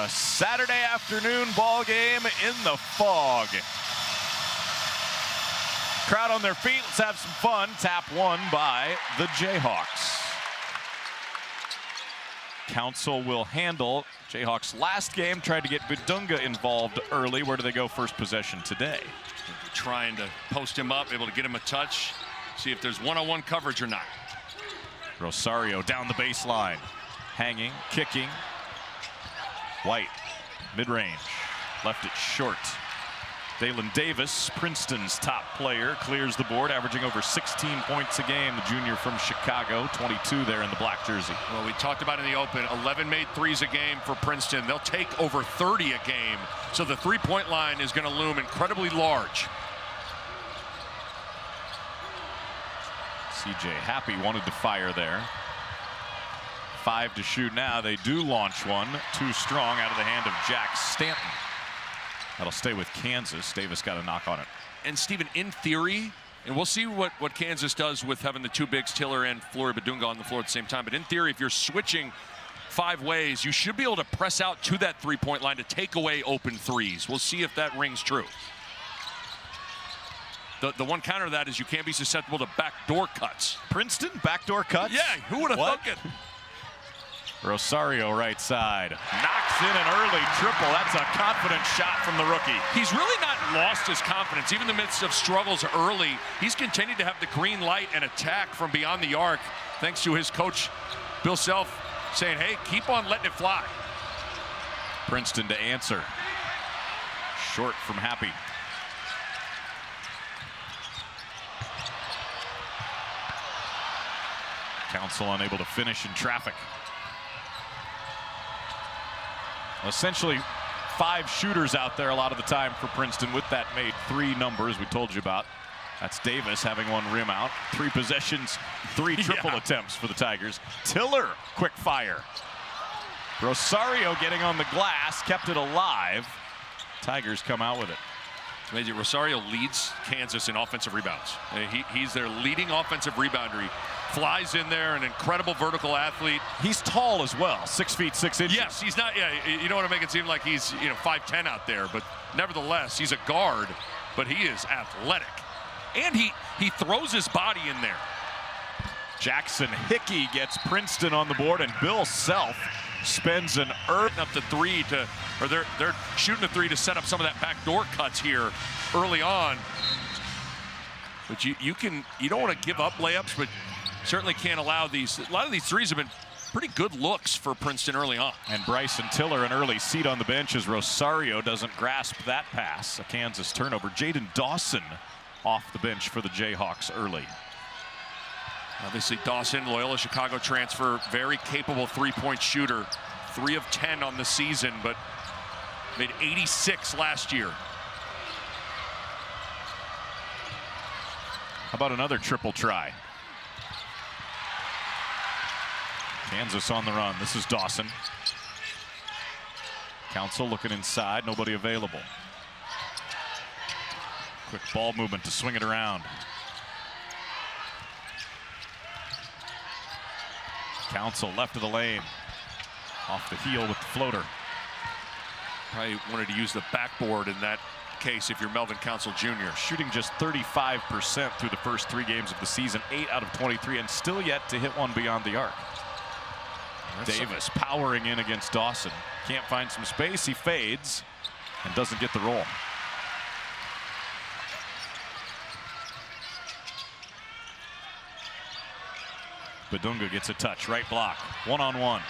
A Saturday afternoon ball game in the fog. Crowd on their feet. Let's have some fun. Tap one by the Jayhawks. Council will handle. Jayhawks last game tried to get Bidunga involved early. Where do they go first possession today? Trying to post him up, able to get him a touch, see if there's one-on-one coverage or not. Rosario down the baseline, hanging, kicking. White, mid-range, left it short. Dalen Davis, Princeton's top player, clears the board, averaging over 16 points a game. The junior from Chicago, 22 there in the black jersey. Well, we talked about in the open, 11 made threes a game for Princeton. They'll take over 30 a game, so the three-point line is going to loom incredibly large. CJ Happy wanted to fire there. 5 to shoot now. They do launch one. Too strong out of the hand of Jack Stanton. That'll stay with Kansas. Davis got a knock on it. And Stephen, in theory, and we'll see what Kansas does with having the two bigs, Tiller and Flory Bidunga, on the floor at the same time. But in theory, if you're switching 5 ways, you should be able to press out to that three-point line to take away open threes. We'll see if that rings true. The one counter to that is you can't be susceptible to backdoor cuts. Princeton, backdoor cuts? Yeah, who would have thunk it? Rosario right side. Knocks in an early triple. That's a confident shot from the rookie. He's really not lost his confidence. Even in the midst of struggles early, he's continued to have the green light and attack from beyond the arc, thanks to his coach, Bill Self, saying, hey, keep on letting it fly. Princeton to answer. Short from Happy. Council unable to finish in traffic. Essentially 5 shooters out there a lot of the time for Princeton with that made 3 numbers we told you about. That's Davis having 1 rim out. 3 possessions, 3 triple attempts for the Tigers. Tiller, quick fire. Rosario getting on the glass, kept it alive. Tigers come out with it. Amazing. Rosario leads Kansas in offensive rebounds. He's their leading offensive rebounder. He flies in there, an incredible vertical athlete. He's tall as well, 6 feet 6 inches. Yes, he's not. Yeah, you don't want to make it seem like he's 5'10" out there, but nevertheless, he's a guard. But he is athletic, and he throws his body in there. Jackson Hickey gets Princeton on the board, and Bill Self spends an up the 3 to, or they're shooting the 3 to set up some of that backdoor cuts here early on. But you don't want to give up layups, but certainly can't allow these. A lot of these threes have been pretty good looks for Princeton early on. And Bryson Tiller, an early seat on the bench as Rosario doesn't grasp that pass. A Kansas turnover. Jaden Dawson off the bench for the Jayhawks early. Obviously Dawson, Loyola Chicago transfer, very capable three-point shooter. 3 of 10 on the season, but made 86 last year. How about another triple try? Kansas on the run. This is Dawson. Council looking inside, nobody available. Quick ball movement to swing it around. Council left of the lane. Off the heel with the floater. Probably wanted to use the backboard in that case if you're Melvin Council Jr. Shooting just 35% through the first 3 games of the season, 8 out of 23, and still yet to hit one beyond the arc. Davis powering in against Dawson. Can't find some space. He fades and doesn't get the roll. Bidunga gets a touch. Right block. 1-on-1.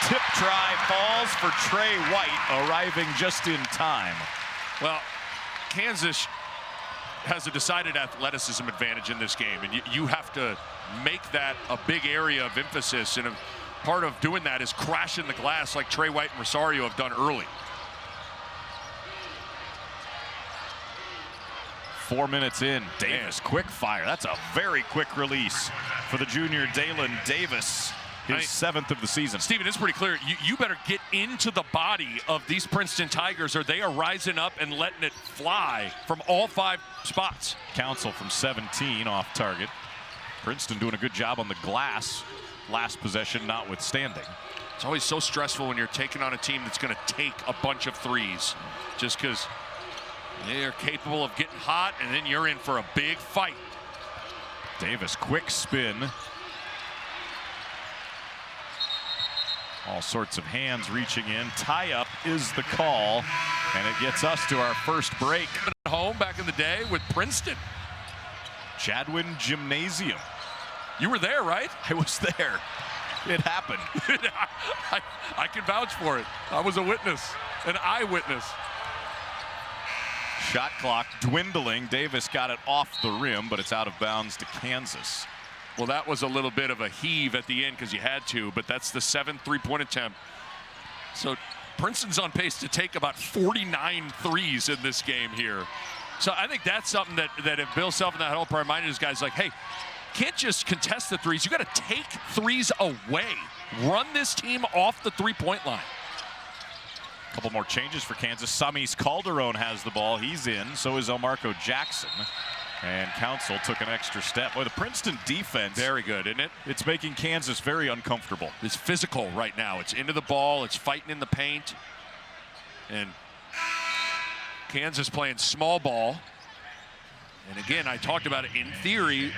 Tip try falls for Trey White, arriving just in time. Well, Kansas has a decided athleticism advantage in this game, and you have to make that a big area of emphasis, and part of doing that is crashing the glass like Trey White and Rosario have done early. 4 minutes in, Davis, quick fire. That's a very quick release for the junior Dalen Davis. His 7th of the season. Steven, it's pretty clear. You better get into the body of these Princeton Tigers, or they are rising up and letting it fly from all 5 spots. Council from 17 off target. Princeton doing a good job on the glass. Last possession notwithstanding. It's always so stressful when you're taking on a team that's going to take a bunch of threes just because they are capable of getting hot, and then you're in for a big fight. Davis, quick spin. All sorts of hands reaching in. Tie-up is the call, and it gets us to our first break. Home back in the day with Princeton. Chadwin Gymnasium. You were there, right? I was there. It happened. I can vouch for it. I was a witness, an eyewitness. Shot clock dwindling. Davis got it off the rim, but it's out of bounds to Kansas. Well, that was a little bit of a heave at the end because you had to, but that's the 7th three-point attempt. So Princeton's on pace to take about 49 threes in this game here. So I think that's something that if Bill Self and that whole part reminded his guys, like, hey, can't just contest the threes. You got to take threes away. Run this team off the three-point line. A couple more changes for Kansas. Samis Calderon has the ball. He's in. So is Elmarco Jackson. And Council took an extra step. Boy, the Princeton defense. Very good, isn't it? It's making Kansas very uncomfortable. It's physical right now. It's into the ball. It's fighting in the paint. And Kansas playing small ball. And again, I talked about it in theory.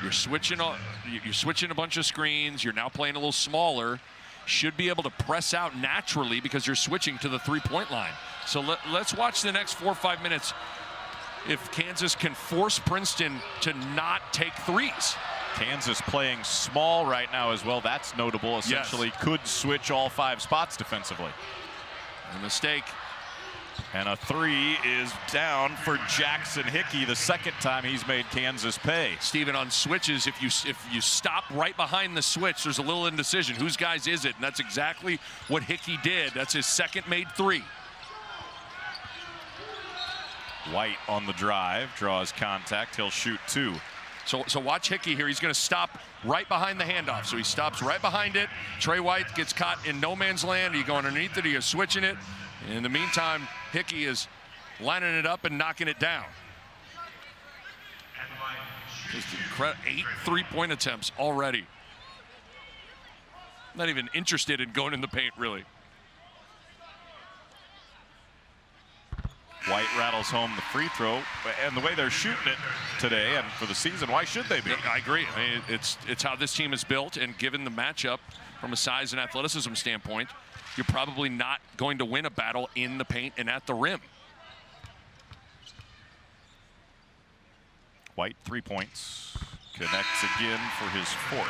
You're switching a bunch of screens. You're now playing a little smaller. Should be able to press out naturally because you're switching to the three-point line. So let's watch the next 4 or 5 minutes if Kansas can force Princeton to not take threes. Kansas playing small right now as well. That's notable. Essentially, yes. Could switch all 5 spots defensively. A mistake. And a 3 is down for Jackson Hickey, the 2nd time he's made Kansas pay. Steven, on switches, if you stop right behind the switch, there's a little indecision. Whose guys is it? And that's exactly what Hickey did. That's his 2nd made 3. White on the drive, draws contact. He'll shoot 2. So watch Hickey here. He's going to stop right behind the handoff. So he stops right behind it. Trey White gets caught in no man's land. You go underneath it, you're switching it. In the meantime, Hickey is lining it up and knocking it down. Just 8 three-point attempts already. Not even interested in going in the paint, really. White rattles home the free throw, and the way they're shooting it today and for the season, why should they be? I agree. I mean, it's how this team is built, and given the matchup from a size and athleticism standpoint, you're probably not going to win a battle in the paint and at the rim. White, 3 points. Connects again for his 4th.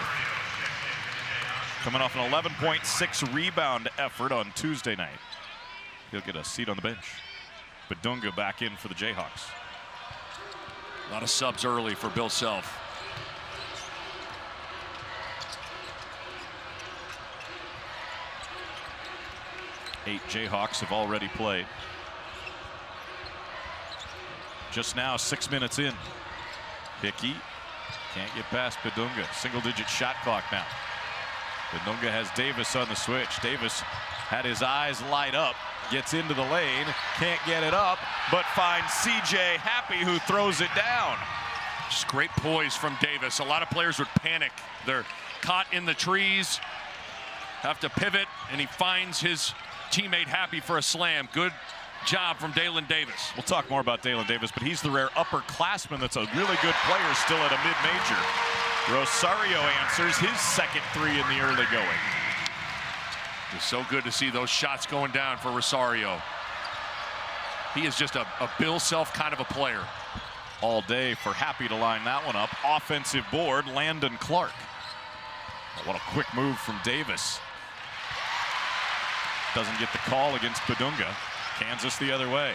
Coming off an 11.6 rebound effort on Tuesday night. He'll get a seat on the bench. Badunga back in for the Jayhawks. A lot of subs early for Bill Self. Eight Jayhawks have already played. Just now, 6 minutes in. Hickey can't get past Badunga. Single-digit shot clock now. Badunga has Davis on the switch. Davis had his eyes light up. Gets into the lane, can't get it up, but finds C.J. Happy, who throws it down. Just great poise from Davis. A lot of players would panic. They're caught in the trees, have to pivot, and he finds his teammate Happy for a slam. Good job from Dalen Davis. We'll talk more about Dalen Davis, but he's the rare upperclassman that's a really good player still at a mid-major. Rosario answers his 2nd 3 in the early going. It's so good to see those shots going down for Rosario. He is just a Bill Self kind of a player. All day for Happy to line that one up. Offensive board, Landon Clark. Oh, what a quick move from Davis. Doesn't get the call against Badunga. Kansas the other way.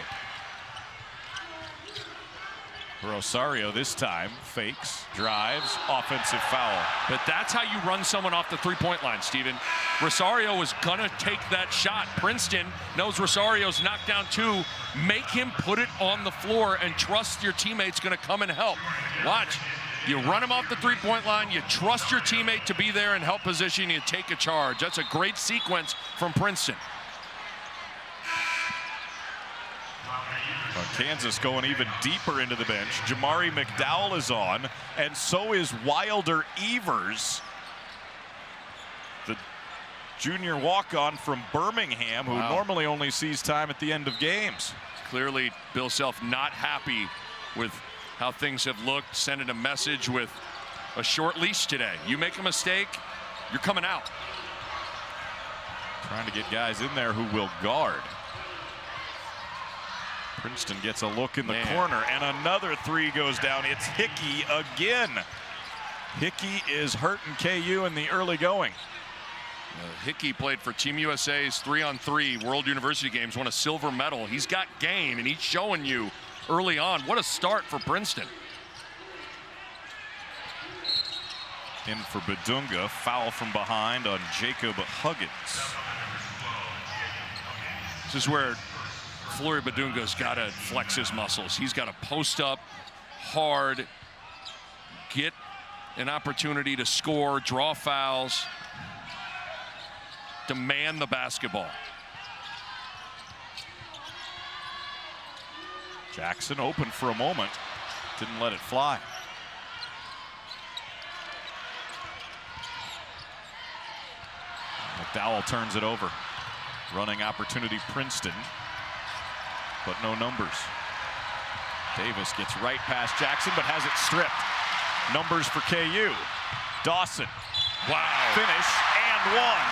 Rosario this time fakes, drives, offensive foul. But that's how you run someone off the three-point line, Steven. Rosario was gonna take that shot. Princeton knows Rosario's knocked down 2. Make him put it on the floor and trust your teammate's gonna come and help. Watch, you run him off the three-point line, you trust your teammate to be there and help position, you take a charge. That's a great sequence from Princeton. Kansas going even deeper into the bench. Jamari McDowell is on, and so is Wilder Evers. The junior walk-on from Birmingham, who normally only sees time at the end of games. Clearly, Bill Self not happy with how things have looked, sending a message with a short leash today. You make a mistake, you're coming out. Trying to get guys in there who will guard. Princeton gets a look in the corner, and another three goes down. It's Hickey again. Hickey is hurting KU in the early going. Hickey played for Team USA's 3-on-3 World University Games, won a silver medal. He's got game, and he's showing you early on. What a start for Princeton. In for Badunga, foul from behind on Jacob Huggins. This is where Flory Badunga's got to flex his muscles. He's got to post up hard, get an opportunity to score, draw fouls, demand the basketball. Jackson open for a moment, didn't let it fly. McDowell turns it over. Running opportunity Princeton, but no numbers. Davis gets right past Jackson, but has it stripped. Numbers for KU. Dawson. Wow. Finish and one.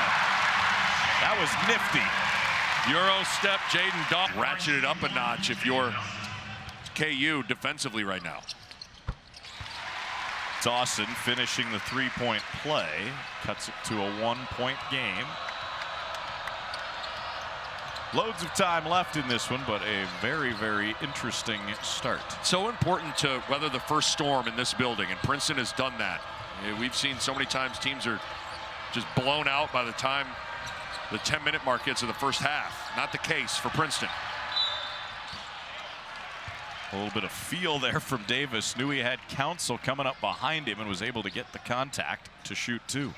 That was nifty. Euro step, Jaden Dawson. Ratchet it up a notch if you're KU defensively right now. Dawson finishing the three-point play. Cuts it to a one-point game. Loads of time left in this one, but a very, very interesting start. So important to weather the first storm in this building, and Princeton has done that. We've seen so many times teams are just blown out by the time the 10-minute mark gets to the first half. Not the case for Princeton. A little bit of feel there from Davis. Knew he had Counsell coming up behind him and was able to get the contact to shoot two.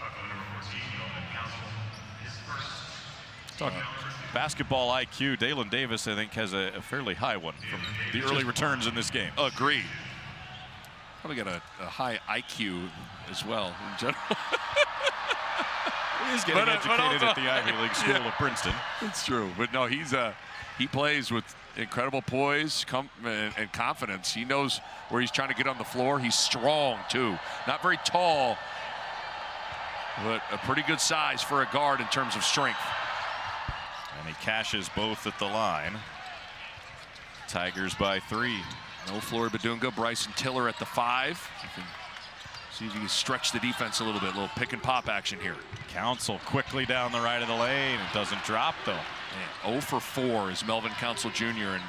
Talking basketball IQ, Dalen Davis, I think, has a fairly high one from the early returns in this game. Agreed. Probably got a high IQ as well in general. He is getting educated at the Ivy League School of Princeton. It's true, but no, he plays with incredible poise and confidence. He knows where he's trying to get on the floor. He's strong too. Not very tall, but a pretty good size for a guard in terms of strength. And he cashes both at the line. Tigers by 3. No Flory Badunga, Bryson Tiller at the 5. See if you can stretch the defense a little bit. A little pick and pop action here. Counsell quickly down the right of the lane. It doesn't drop though. Man, 0 for 4 is Melvin Counsell Jr. and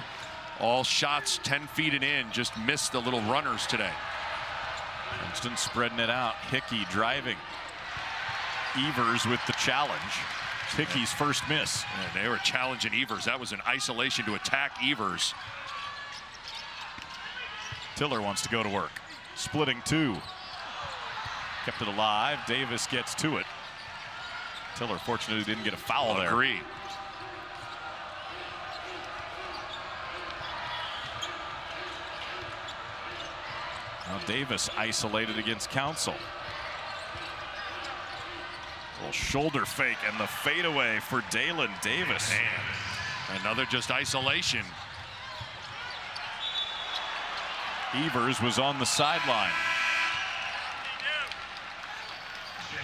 all shots 10 feet and in, just missed the little runners today. Princeton spreading it out. Hickey driving. Evers with the challenge. Hickey's first miss. And they were challenging Evers. That was an isolation to attack Evers. Tiller wants to go to work. Splitting 2. Kept it alive. Davis gets to it. Tiller fortunately didn't get a foul there. Agree. Now Davis isolated against Counsell. A little shoulder fake and the fadeaway for Dalen Davis. Man, another just isolation. Evers was on the sideline.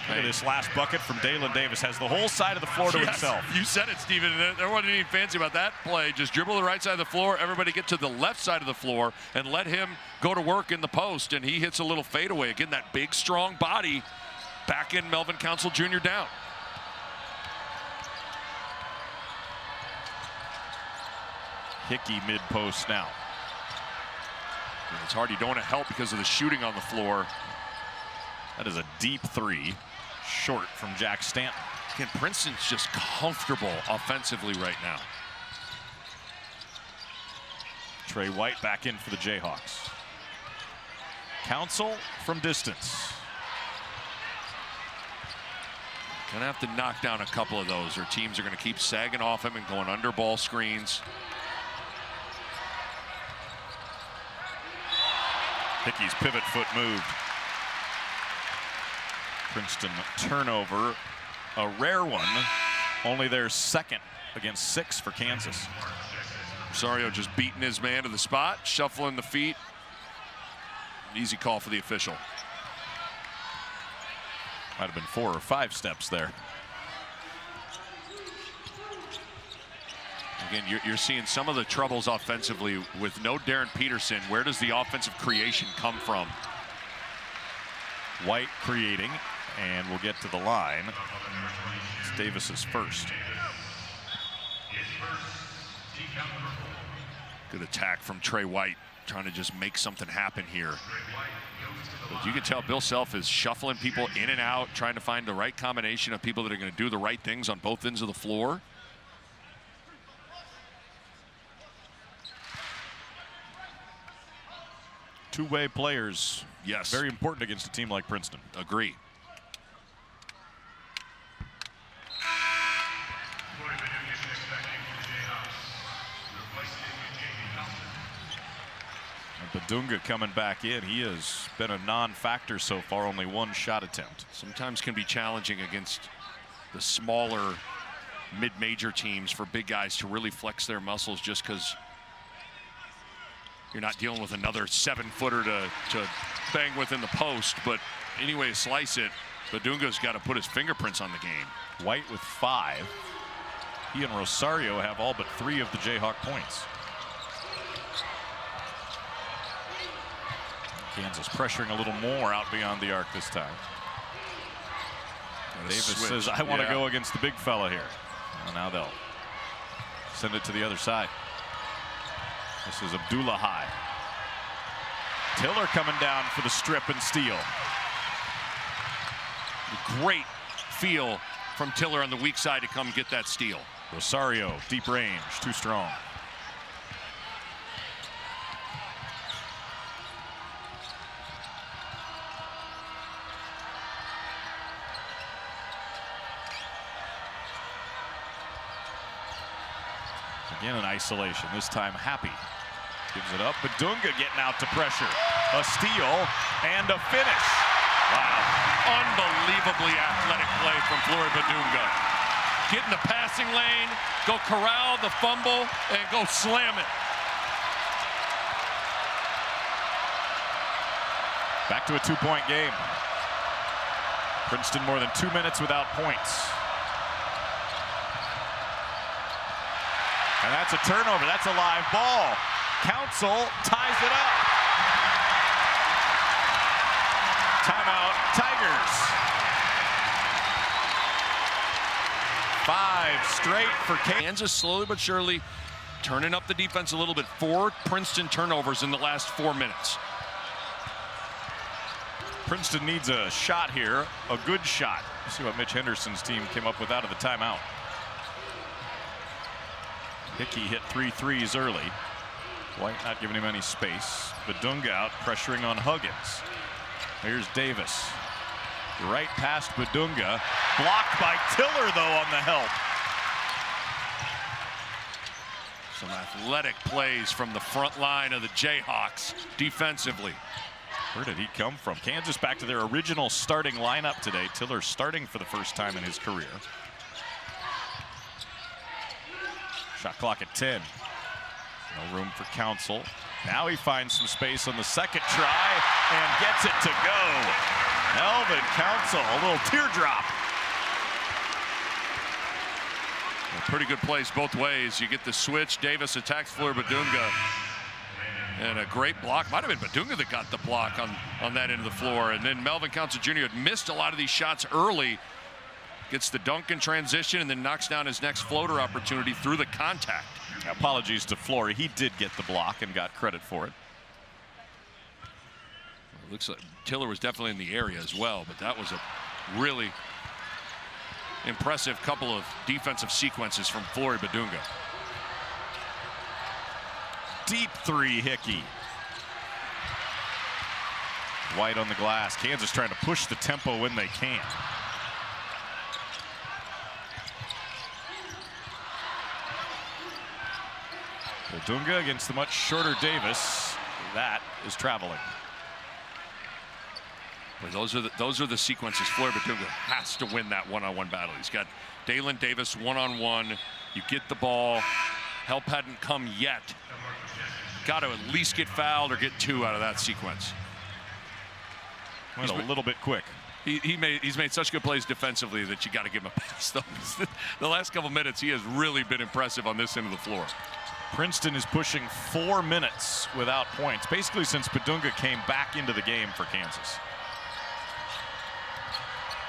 Look at this last bucket from Dalen Davis. Has the whole side of the floor to himself. You said it, Steven. There wasn't anything fancy about that play. Just dribble the right side of the floor. Everybody get to the left side of the floor and let him go to work in the post. And he hits a little fadeaway. Again, that big, strong body. Back in Melvin Counsell Jr. down. Hickey mid-post now. And it's hard. You don't want to help because of the shooting on the floor. That is a deep 3, short from Jack Stanton. Again, Princeton's just comfortable offensively right now. Trey White back in for the Jayhawks. Counsell from distance. Gonna have to knock down a couple of those, or teams are gonna keep sagging off him and going under ball screens. Hickey's pivot foot moved. Princeton turnover a rare one. Only their second against 6 for Kansas. Rosario just beating his man to the spot, shuffling the feet. Easy call for the official. Might have been 4 or 5 steps there. Again, you're seeing some of the troubles offensively with no Darren Peterson. Where does the offensive creation come from? White creating, and we'll get to the line. It's Davis's first. Good attack from Trey White, trying to just make something happen here. But you can tell Bill Self is shuffling people in and out, trying to find the right combination of people that are going to do the right things on both ends of the floor. Two-way players. Yes. Very important against a team like Princeton. Agree. Badunga coming back in. He has been a non-factor so far, only 1 shot attempt. Sometimes can be challenging against the smaller mid-major teams for big guys to really flex their muscles, just because you're not dealing with another 7-footer to bang within the post. But anyway, slice it, Badunga's got to put his fingerprints on the game. White with 5. He and Rosario have all but 3 of the Jayhawk points. Kansas pressuring a little more out beyond the arc this time. Davis says, I want to go against the big fella here. Well, now they'll send it to the other side. This is Abdullah High. Tiller coming down for the strip and steal. Great feel from Tiller on the weak side to come get that steal. Rosario, deep range, too strong. Again in isolation, this time Happy. Gives it up, Badunga getting out to pressure. A steal and a finish. Wow, unbelievably athletic play from Flory Badunga. Get in the passing lane, go corral the fumble, and go slam it. Back to a 2-point game. Princeton more than 2 minutes without points. And that's a turnover. That's a live ball. Council ties it up. Timeout, Tigers. 5 straight for Kansas, slowly but surely turning up the defense a little bit. 4 Princeton turnovers in the last 4 minutes. Princeton needs a shot here, a good shot. Let's see what Mitch Henderson's team came up with out of the timeout. Hickey hit 3 threes early. White not giving him any space. Badunga out pressuring on Huggins. Here's Davis. Right past Badunga. Blocked by Tiller though on the help. Some athletic plays from the front line of the Jayhawks defensively. Where did he come from? Kansas back to their original starting lineup today. Tiller starting for the first time in his career. Shot clock at 10. No room for Council. Now he finds some space on the second try and gets it to go. Melvin Council, a little teardrop. Well, pretty good plays both ways. You get the switch. Davis attacks Flory Badunga. And a great block. Might have been Badunga that got the block on that end of the floor. And then Melvin Council Jr. had missed a lot of these shots early. Gets the dunk in transition and then knocks down his next floater opportunity through the contact. Apologies to Flory. He did get the block and got credit for it. It looks like Tiller was definitely in the area as well, but that was a really impressive couple of defensive sequences from Flory Badunga. Deep 3, Hickey. White on the glass. Kansas trying to push the tempo when they can. Badunga against the much shorter Davis. That is traveling. Well, those are the sequences. Flory Badunga has to win that one-on-one battle. He's got Dalen Davis one-on-one. You get the ball. Help hadn't come yet. Got to at least get fouled or get 2 out of that sequence. Went a little bit quick. He's made such good plays defensively that you got to give him a pass. The last couple minutes, he has really been impressive on this end of the floor. Princeton is pushing 4 minutes without points, basically since Badunga came back into the game for Kansas.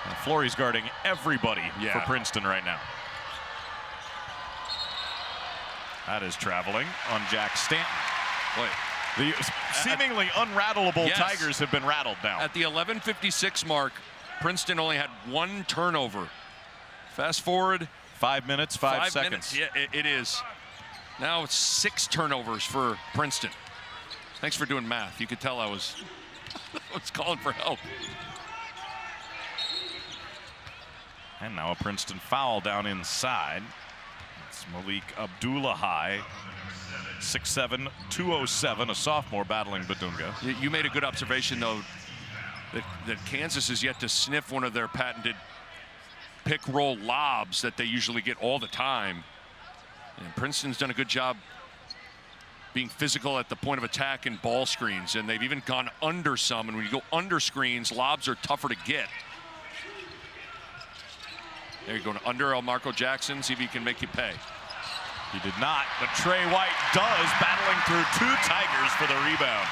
And Flory's guarding everybody for Princeton right now. That is traveling on Jack Stanton. Boy. The seemingly unrattleable Tigers have been rattled now. At the 11:56 mark, Princeton only had 1 turnover. Fast forward. 5 minutes, 5 seconds. Yeah, it is. Now it's 6 turnovers for Princeton. Thanks for doing math. You could tell I was calling for help. And now a Princeton foul down inside. It's Malik Abdullahi, 6'7", 207, a sophomore battling Badunga. You made a good observation, though, that Kansas is yet to sniff one of their patented pick-roll lobs that they usually get all the time. And Princeton's done a good job being physical at the point of attack and ball screens, and they've even gone under some. And when you go under screens, lobs are tougher to get. There you go, under Marco Jackson, see if he can make you pay. He did not, but Trey White does, battling through 2 Tigers for the rebound.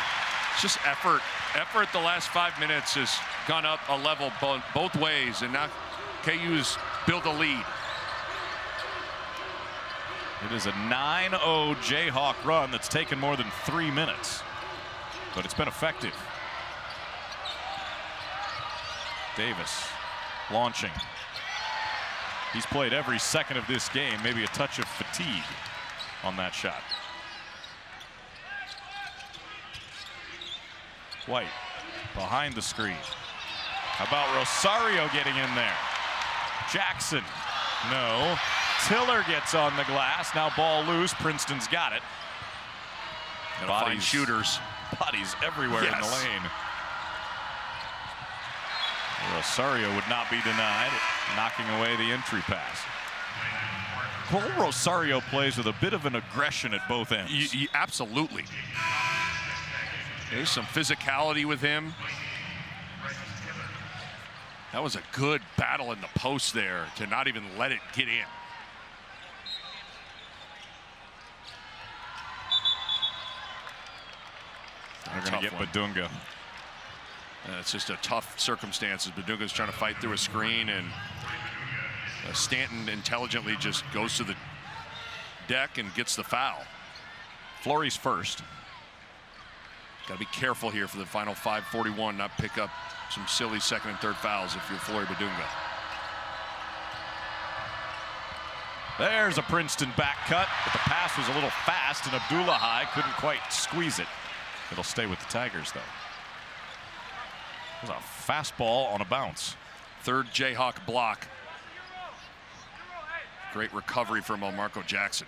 It's just effort. Effort the last 5 minutes has gone up a level both ways, and now KU's built a lead. It is a 9-0 Jayhawk run that's taken more than 3 minutes, but it's been effective. Davis launching. He's played every second of this game, maybe a touch of fatigue on that shot. White behind the screen. How about Rosario getting in there? Jackson, no. Tiller gets on the glass. Now ball loose. Princeton's got it. Gotta find shooters. Bodies everywhere in the lane. Rosario would not be denied, knocking away the entry pass. Well, Rosario plays with a bit of an aggression at both ends. Absolutely. There's some physicality with him. That was a good battle in the post there to not even let it get in. They're going to get Badunga. It's just a tough circumstances. Badunga's trying to fight through a screen, and Stanton intelligently just goes to the deck and gets the foul. Flory's first. Got to be careful here for the final 5:41, not pick up some silly second and third fouls if you're Flory Badunga. There's a Princeton back cut, but the pass was a little fast, and Abdullahi couldn't quite squeeze it. It'll stay with the Tigers, though. It was a fastball on a bounce. Third Jayhawk block. Great recovery from Marco Jackson.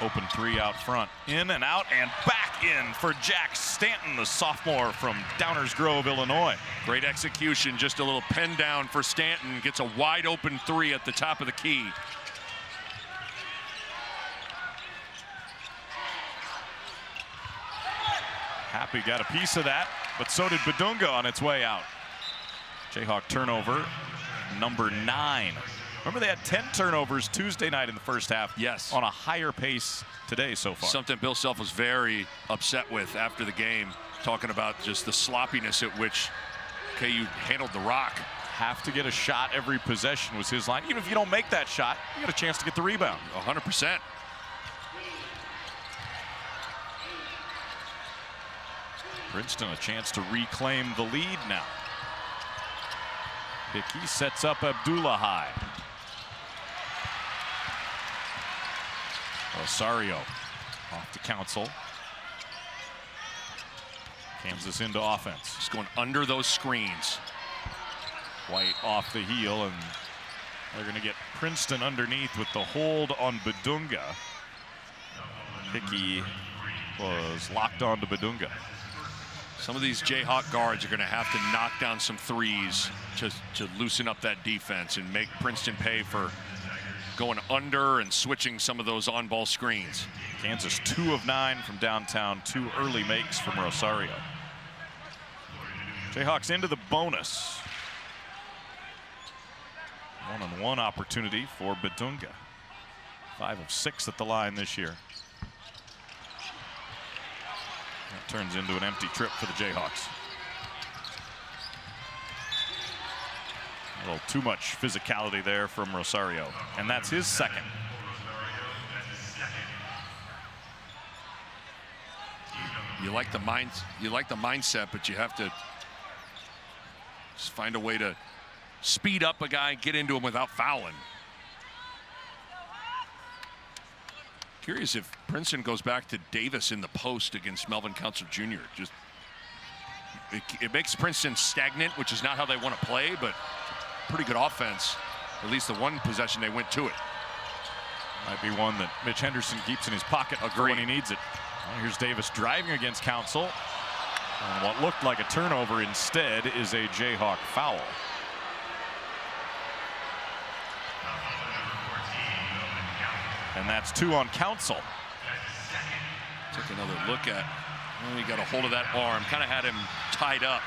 Open 3 out front. In and out and back in for Jack Stanton, the sophomore from Downers Grove, Illinois. Great execution, just a little pen down for Stanton. Gets a wide open 3 at the top of the key. Happy got a piece of that, but so did Badunga on its way out. Jayhawk turnover number 9. Remember, they had 10 turnovers Tuesday night in the first half. Yes. On a higher pace today so far. Something Bill Self was very upset with after the game, talking about just the sloppiness at which KU handled the rock. Have to get a shot every possession was his line. Even if you don't make that shot, you get a chance to get the rebound. 100%. Princeton a chance to reclaim the lead now. Hickey sets up Abdullahi. Rosario off to Council. Kansas into offense. Just going under those screens. White off the heel, and They're going to get Princeton underneath with the hold on Badunga. Hickey was locked on to Badunga. Some of these Jayhawk guards are going to have to knock down some threes to loosen up that defense and make Princeton pay for going under and switching some of those on-ball screens. Kansas 2 of 9 from downtown, 2 early makes from Rosario. Jayhawks into the bonus. One-on-one opportunity for Badunga. 5 of 6 at the line this year. That turns into an empty trip for the Jayhawks. A little too much physicality there from Rosario, and that's his second. You like the mindset, but you have to just find a way to speed up a guy, get into him without fouling. Curious if Princeton goes back to Davis in the post against Melvin Council Jr. Just it makes Princeton stagnant, which is not how they want to play, but pretty good offense. At least the one possession they went to it. Might be one that Mitch Henderson keeps in his pocket when he needs it. Well, here's Davis driving against Council. And what looked like a turnover instead is a Jayhawk foul. And that's 2 on Council. Took another look at, he got a hold of that arm, kind of had him tied up.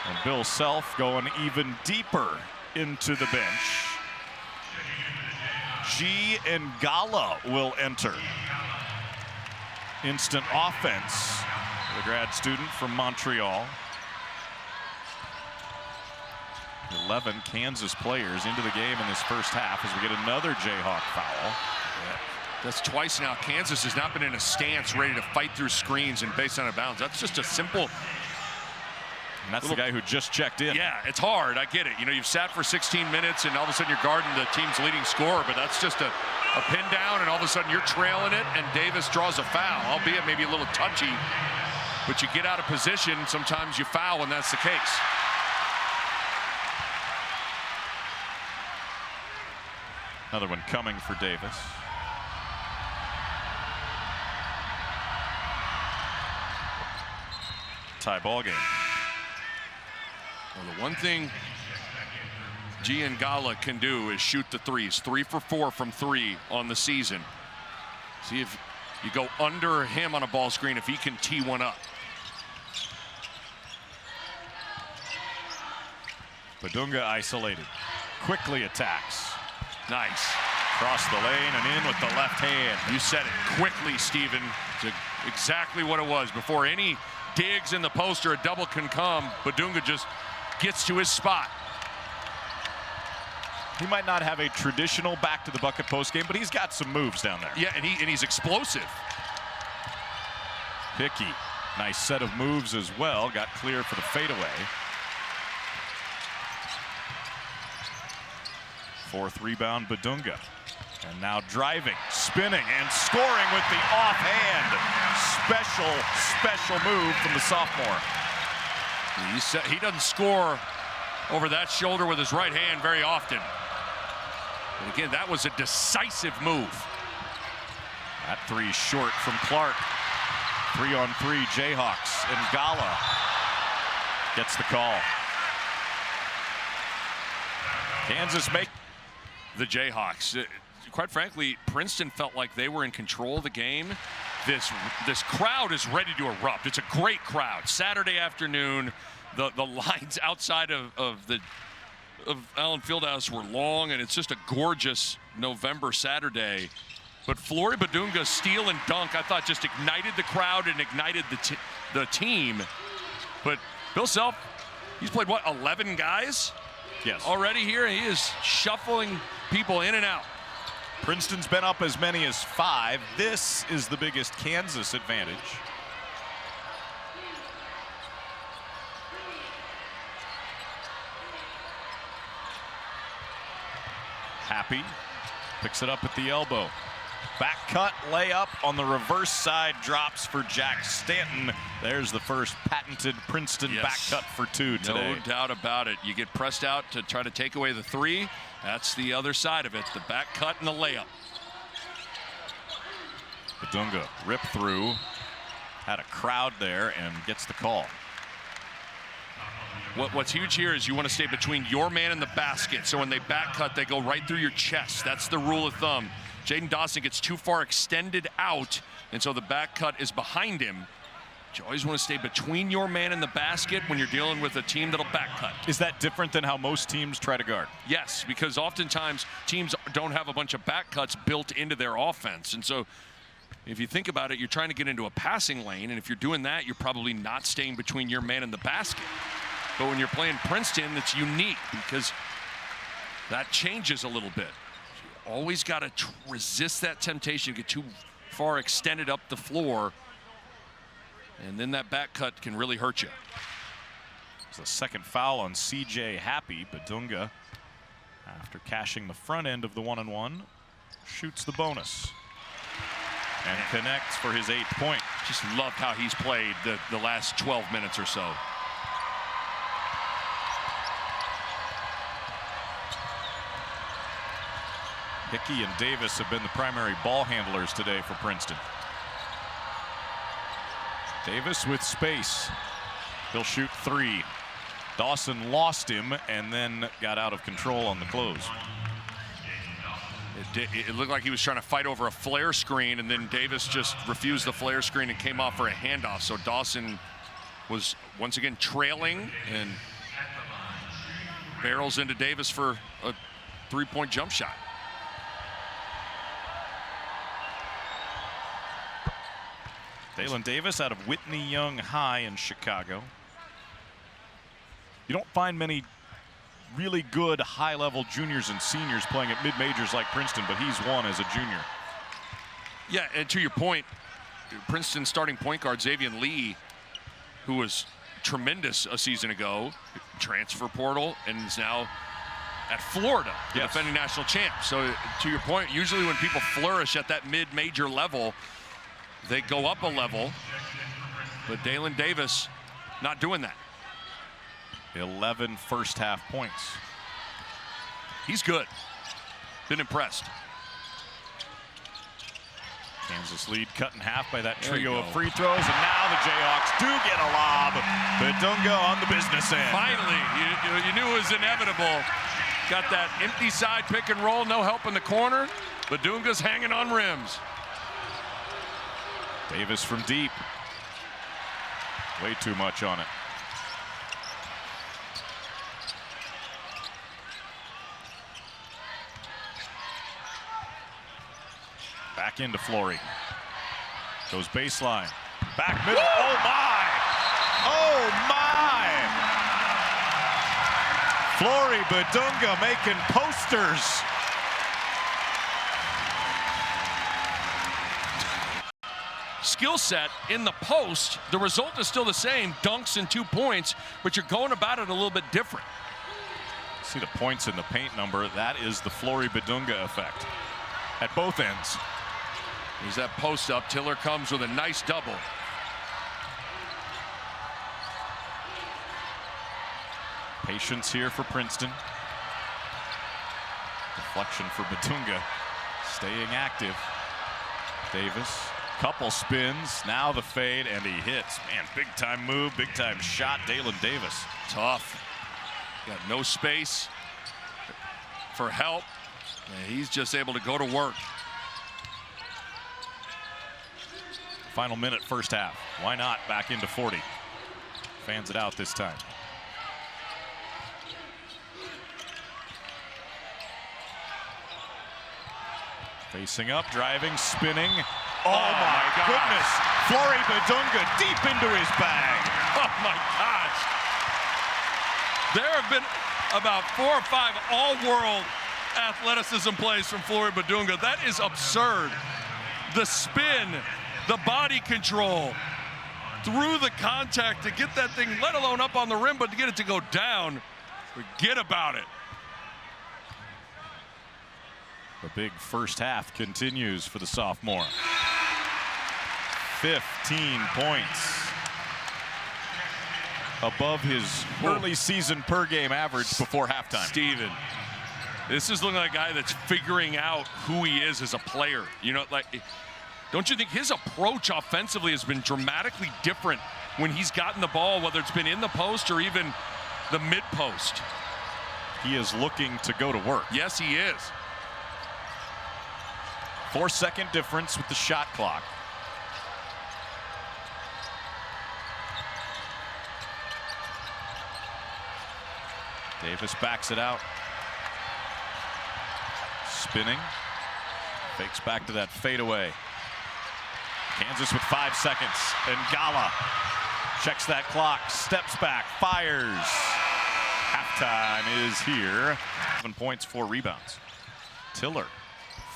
And Bill Self going even deeper into the bench. G and Gala will enter. Instant offense. The grad student from Montreal. 11 Kansas players into the game in this first half as we get another Jayhawk foul. Yeah. That's twice now. Kansas has not been in a stance ready to fight through screens and base out of bounds. That's just a simple. And that's the guy who just checked in. Yeah, it's hard. I get it. You know, you've sat for 16 minutes and all of a sudden you're guarding the team's leading scorer, but that's just a pin down and all of a sudden you're trailing it and Davis draws a foul, albeit maybe a little touchy, but you get out of position. Sometimes you foul when that's the case. Another one coming for Davis. Tie ball game. Well, the one thing G and Gala can do is shoot the threes. 3 for 4 from 3 on the season. See if you go under him on a ball screen, if he can tee one up. Badunga isolated. Quickly attacks. Nice. Across the lane and in with the left hand. You said it quickly, Steven. It's exactly what it was. Before any digs in the post or a double can come, Badunga just gets to his spot. He might not have a traditional back to the bucket post game, but he's got some moves down there. Yeah, and he's explosive. Hickey, nice set of moves as well. Got clear for the fadeaway. 4th rebound, Badunga. And now driving, spinning, and scoring with the offhand. Special move from the sophomore. He doesn't score over that shoulder with his right hand very often. And again, that was a decisive move. That 3 short from Clark. 3-on-3 Jayhawks, and Gala gets the call. Kansas make the Jayhawks. Quite frankly, Princeton felt like they were in control of the game. This crowd is ready to erupt. It's a great crowd. Saturday afternoon, the lines outside of Allen Fieldhouse were long, and it's just a gorgeous November Saturday. But Flory Badunga's steal and dunk, I thought, just ignited the crowd and ignited the team. But Bill Self, he's played, what, 11 guys? Yes. Already here, he is shuffling people in and out. Princeton's been up as many as 5. This is the biggest Kansas advantage. Happy picks it up at the elbow. Back cut layup on the reverse side, drops for Jack Stanton. There's the first patented Princeton back cut for 2 today. No doubt about it. You get pressed out to try to take away the 3. That's the other side of it, the back cut and the layup. Badunga rip through, had a crowd there and gets the call. What's huge here is you want to stay between your man and the basket. So when they back cut, they go right through your chest. That's the rule of thumb. Jaden Dawson gets too far extended out, and so the back cut is behind him. You always want to stay between your man and the basket when you're dealing with a team that'll back cut. Is that different than how most teams try to guard? Yes, because oftentimes teams don't have a bunch of back cuts built into their offense. And so if you think about it, you're trying to get into a passing lane, and if you're doing that, you're probably not staying between your man and the basket. But when you're playing Princeton, it's unique because that changes a little bit. You always got to resist that temptation to get too far extended up the floor, and then that back cut can really hurt you. It's a second foul on C.J. Happy. Badunga, after cashing the front end of the 1-and-1, shoots the bonus and connects for his 8th point. Just love how he's played the last 12 minutes or so. Hickey and Davis have been the primary ball handlers today for Princeton. Davis with space. He'll shoot 3. Dawson lost him and then got out of control on the close. It looked like he was trying to fight over a flare screen, and then Davis just refused the flare screen and came off for a handoff. So Dawson was once again trailing and barrels into Davis for a 3-point jump shot. Dalen Davis out of Whitney Young High in Chicago. You don't find many really good high-level juniors and seniors playing at mid-majors like Princeton, but he's one as a junior. Yeah, and to your point, Princeton starting point guard Xavier Lee, who was tremendous a season ago, transfer portal, and is now at Florida, the defending national champ. So to your point, usually when people flourish at that mid-major level, they go up a level, but Dalen Davis not doing that. 11 first-half points. He's good. Been impressed. Kansas lead cut in half by that trio of free throws, and now the Jayhawks do get a lob. Badunga on the business end. Finally, you knew it was inevitable. Got that empty side pick and roll, no help in the corner. Badunga's hanging on rims. Davis from deep. Way too much on it. Back into Flory. Goes baseline. Back middle. Oh my! Oh my! Flory Badunga making posters. Skill set in the post, the result is still the same, dunks and 2 points, but you're going about it a little bit different. See the points in the paint number. That is the Flory Badunga effect at both ends. There's that post up. Tiller comes with a nice double. Patience here for Princeton. Deflection for Badunga. Staying active. Davis. Couple spins. Now the fade, and he hits. Man, big time move, big time shot. Dalen Davis. Tough. Got no space for help. And he's just able to go to work. Final minute, first half. Why not back into 40? Fans it out this time. Facing up, driving, spinning. Oh my goodness! Flory Badunga deep into his bag. Oh my gosh! There have been about 4 or 5 all-world athleticism plays from Flory Badunga. That is absurd. The spin, the body control, through the contact to get that thing, let alone up on the rim, but to get it to go down, forget about it. The big first half continues for the sophomore. 15 points. Above his early season per game average before halftime. Steven, this is looking like a guy that's figuring out who he is as a player. You know, like, don't you think his approach offensively has been dramatically different when he's gotten the ball, whether it's been in the post or even the mid post? He is looking to go to work. Yes, he is. 4-second difference with the shot clock. Davis backs it out. Spinning. Fakes back to that fadeaway. Kansas with 5 seconds. And Gala checks that clock, steps back, fires. Halftime is here. 7 points, 4 rebounds. Tiller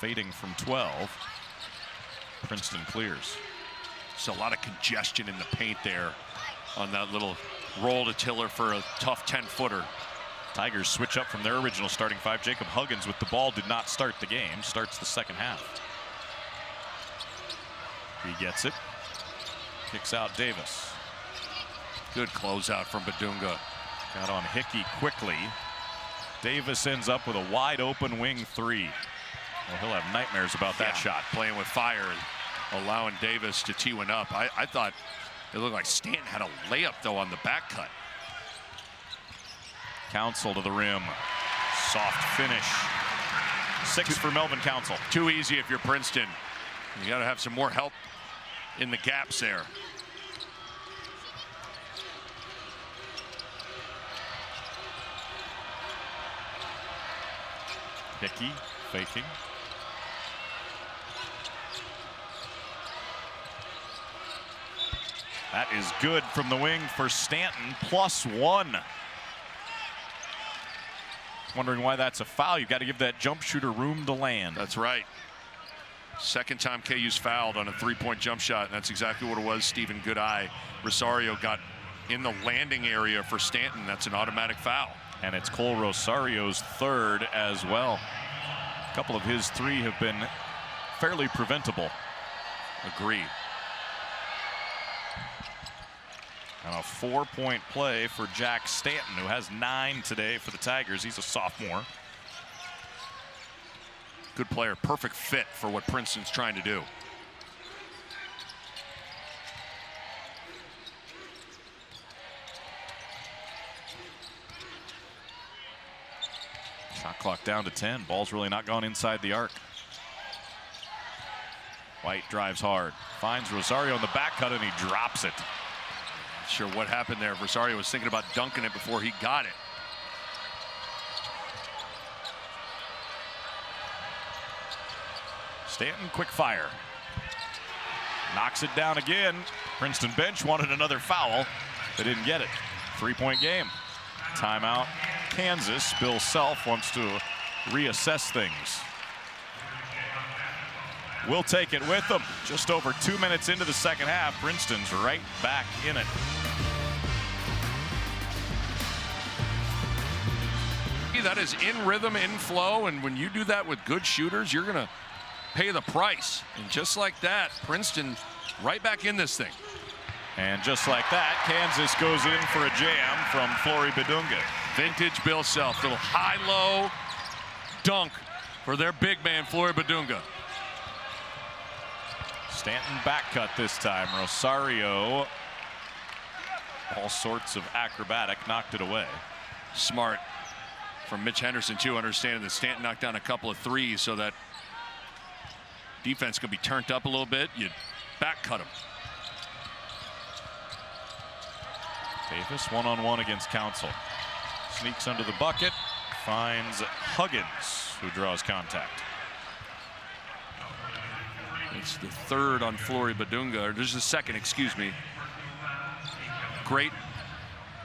fading from 12. Princeton clears. There's a lot of congestion in the paint there on that little roll to Tiller for a tough 10-footer. Tigers switch up from their original starting 5. Jacob Huggins with the ball did not start the game. Starts the second half. He gets it. Kicks out Davis. Good closeout from Badunga. Got on Hickey quickly. Davis ends up with a wide open wing 3. Well, he'll have nightmares about that shot. Playing with fire and allowing Davis to tee one up. I thought it looked like Stanton had a layup, though, on the back cut. Council to the rim. Soft finish. 6 for Melvin Council. Too easy if you're Princeton. You got to have some more help in the gaps there. Hickey faking. That is good from the wing for Stanton, +1. Wondering why that's a foul. You've got to give that jump shooter room to land. That's right. Second time KU's fouled on a 3-point jump shot, and that's exactly what it was. Stephen, good eye. Rosario got in the landing area for Stanton. That's an automatic foul. And it's Cole Rosario's 3rd as well. A couple of his 3 have been fairly preventable. Agreed. And a 4-point play for Jack Stanton, who has 9 today for the Tigers. He's a sophomore. Good player, perfect fit for what Princeton's trying to do. Shot clock down to 10. Ball's really not gone inside the arc. White drives hard, finds Rosario on the back cut, and he drops it. Not sure what happened there. Rosario was thinking about dunking it before he got it. Stanton, quick fire. Knocks it down again. Princeton bench wanted another foul. They didn't get it. 3-point game. Timeout, Kansas. Bill Self wants to reassess things. We'll take it with them. Just over 2 minutes into the second half. Princeton's right back in it. That is in rhythm, in flow, and when you do that with good shooters, you're going to pay the price. And just like that, Princeton right back in this thing. And just like that, Kansas goes in for a jam from Flory Badunga. Vintage Bill Self, little high-low dunk for their big man, Flory Badunga. Stanton back cut this time. Rosario, all sorts of acrobatic, knocked it away. Smart from Mitch Henderson, too, understanding that Stanton knocked down a couple of threes so that defense could be turned up a little bit. You back cut him. Davis one-on-one against Council. Sneaks under the bucket, finds Huggins, who draws contact. It's the 3rd on Flory Badunga, or there's the 2nd, excuse me. Great,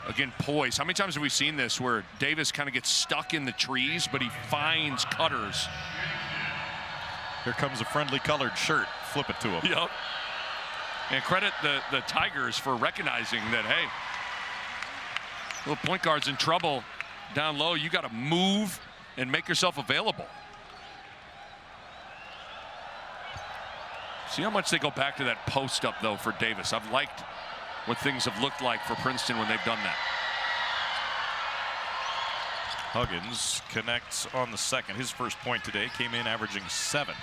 again, poise. How many times have we seen this where Davis kind of gets stuck in the trees, but he finds cutters? Here comes a friendly colored shirt. Flip it to him. Yep. And credit the Tigers for recognizing that, hey, little point guard's in trouble down low. You got to move and make yourself available. See how much they go back to that post up, though, for Davis. I've liked what things have looked like for Princeton when they've done that. Huggins connects on the second. His first point today came in averaging 7.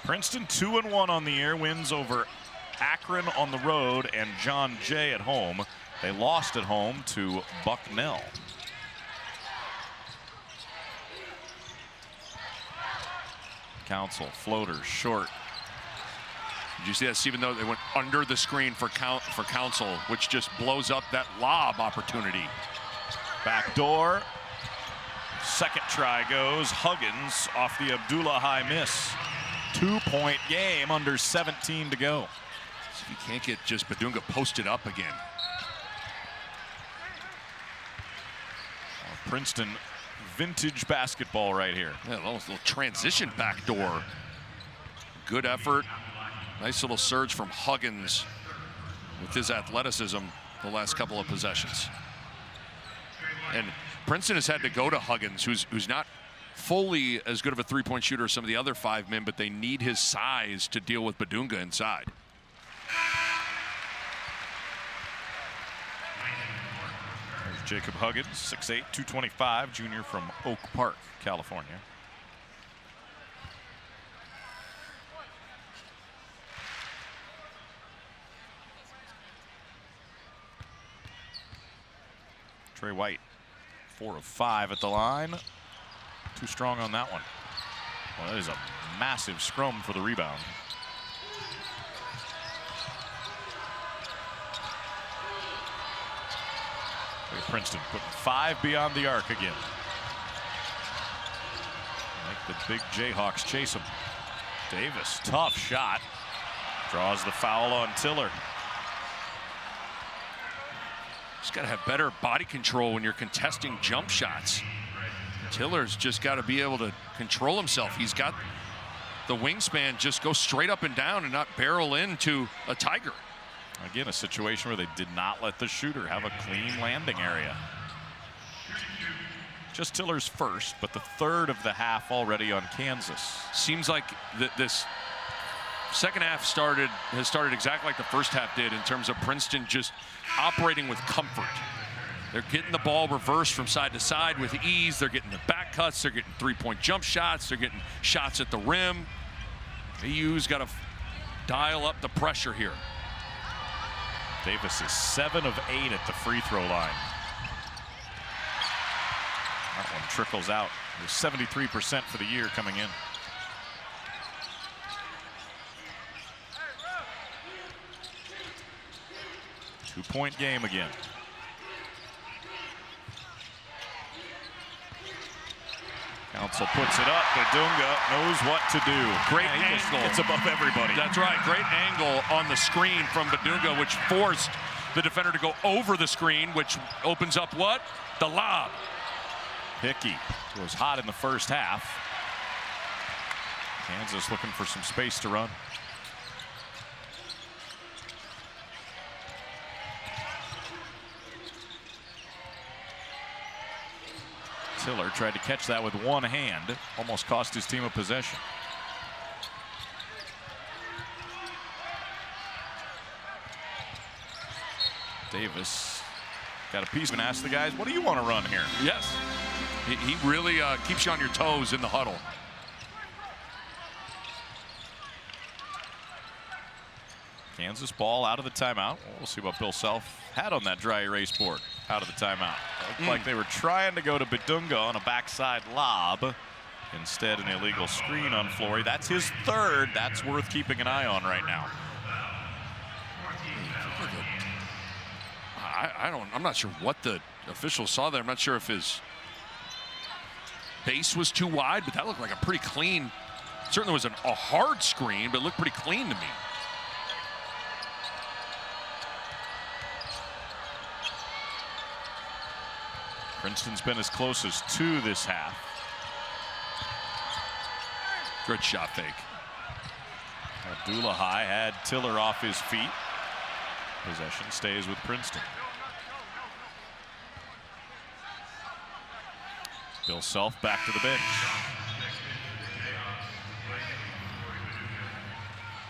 Princeton 2-1 on the year, wins over Akron on the road and John Jay at home. They lost at home to Bucknell. Council, floater, short. Did you see that, Stephen, though? They went under the screen for Council, which just blows up that lob opportunity. Back door. Second try goes. Huggins off the Abdullah high miss. 2-point game, under 17 to go. So you can't get just Badunga posted up again. Princeton vintage basketball right here. Yeah, little transition backdoor. Good effort. Nice little surge from Huggins with his athleticism the last couple of possessions. And Princeton has had to go to Huggins, who's not fully as good of a three-point shooter as some of the other 5 men, but they need his size to deal with Badunga inside. There's Jacob Huggins, 6'8", 225, junior from Oak Park, California. Trey White, 4 of 5 at the line. Too strong on that one. Well, that is a massive scrum for the rebound. Look at Princeton putting 5 beyond the arc again. Like the big Jayhawks chase him. Davis, tough shot. Draws the foul on Tiller. Just got to have better body control when you're contesting jump shots. Tiller's just got to be able to control himself. He's got the wingspan, just go straight up and down and not barrel into a Tiger. Again, a situation where they did not let the shooter have a clean landing area. Just Tiller's first, but the third of the half already on Kansas. Seems like this second half has started exactly like the first half did in terms of Princeton just operating with comfort. They're getting the ball reversed from side to side with ease. They're getting the back cuts. They're getting three-point jump shots. They're getting shots at the rim. AU's got to dial up the pressure here. Davis is 7 of 8 at the free throw line. That one trickles out. It was 73% for the year coming in. Two-point game again. Council puts it up. Badunga knows what to do. Great angle. It's above everybody. That's right. Great angle on the screen from Badunga, which forced the defender to go over the screen, which opens up what? The lob. Hickey was hot in the first half. Kansas looking for some space to run. Tiller tried to catch that with one hand, almost cost his team a possession. Davis got a piece and asked the guys, what do you want to run here? Yes. He really keeps you on your toes in the huddle. Kansas ball out of the timeout. We'll see what Bill Self had on that dry erase board out of the timeout. Looked like they were trying to go to Badunga on a backside lob. Instead, an illegal screen on Flory. That's his third. That's worth keeping an eye on right now. I'm not sure what the officials saw there. I'm not sure if his base was too wide, but that looked like a pretty clean. Certainly was a hard screen, but it looked pretty clean to me. Princeton's been as close as 2 this half. Good shot fake. Abdullah High had Tiller off his feet. Possession stays with Princeton. Bill Self back to the bench.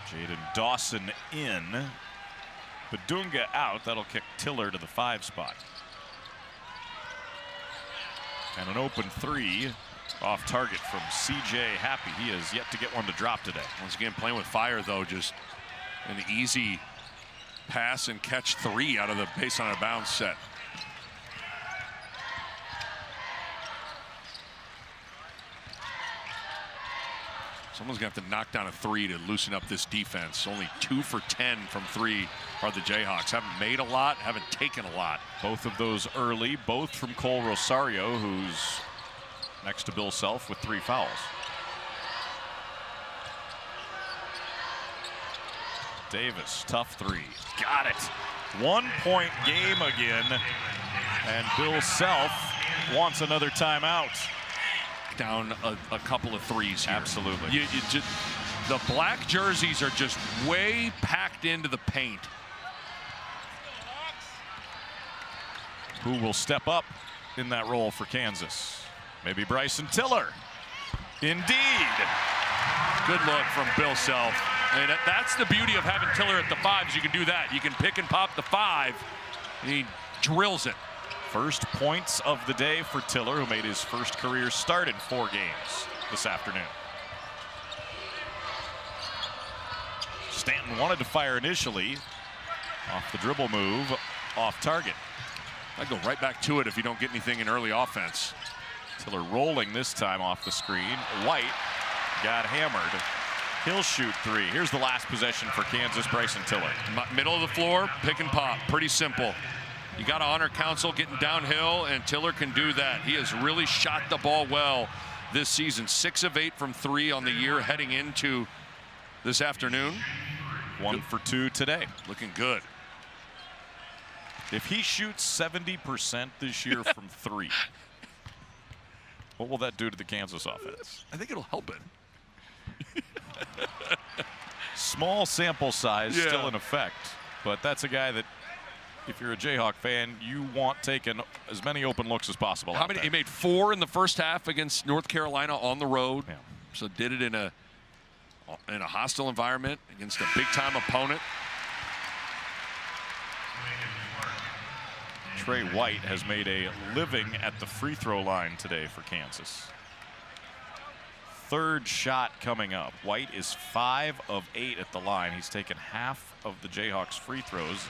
Jaden Dawson in. Badunga out. That'll kick Tiller to the 5 spot. And an open 3 off target from CJ Happy. He has yet to get one to drop today. Once again, playing with fire, though, just an easy pass and catch 3 out of the base on a bounce set. Someone's going to have to knock down a 3 to loosen up this defense. Only 2 for 10 from 3 are the Jayhawks. Haven't made a lot, haven't taken a lot. Both of those early, both from Cole Rosario, who's next to Bill Self with 3 fouls. Davis, tough 3. Got it. 1-point game again. And Bill Self wants another timeout. Down a couple of 3s here. Absolutely. The black jerseys are just way packed into the paint. Who will step up in that role for Kansas? Maybe Bryson Tiller. Indeed. Good look from Bill Self. I mean, that's the beauty of having Tiller at the 5s. You can do that. You can pick and pop the 5. And he drills it. First points of the day for Tiller, who made his first career start in 4 games this afternoon. Stanton wanted to fire initially. Off the dribble move, off target. I go right back to it if you don't get anything in early offense. Tiller rolling this time off the screen. White got hammered. He'll shoot 3. Here's the last possession for Kansas, Bryson Tiller. Middle of the floor, pick and pop, pretty simple. You got to honor Council getting downhill, and Tiller can do that. He has really shot the ball well this season. 6 of 8 from 3 on the year heading into this afternoon. 1 for 2 today. Looking good. If he shoots 70% this year from 3, what will that do to the Kansas offense? I think it'll help it. Small sample size, still in effect, but that's a guy that, if you're a Jayhawk fan, you want taking as many open looks as possible. How many? He made 4 in the first half against North Carolina on the road. Yeah. So did it in a hostile environment against a big-time opponent. Trey White has made a living at the free throw line today for Kansas. 3rd shot coming up. White is 5 of 8 at the line. He's taken half of the Jayhawks free throws.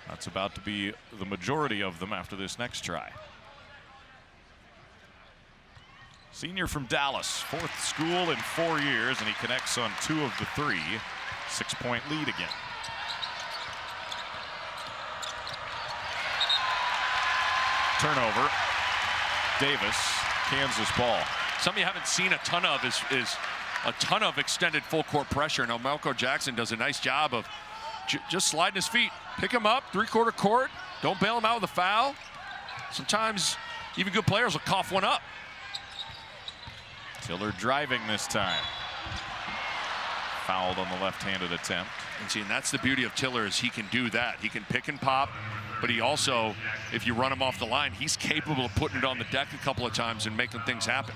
That's about to be the majority of them after this next try. Senior from Dallas, 4th school in 4 years, and he connects on 2 of the 3. 6-point lead again. Turnover. Davis, Kansas ball. Something you haven't seen a ton of is a ton of extended full court pressure. Now Melko Jackson does a nice job of just sliding his feet. Pick him up, 3-quarter court. Don't bail him out with a foul. Sometimes even good players will cough one up. Tiller driving this time. Fouled on the left-handed attempt. And see, and that's the beauty of Tiller, is he can do that. He can pick and pop, but he also, if you run him off the line, he's capable of putting it on the deck a couple of times and making things happen.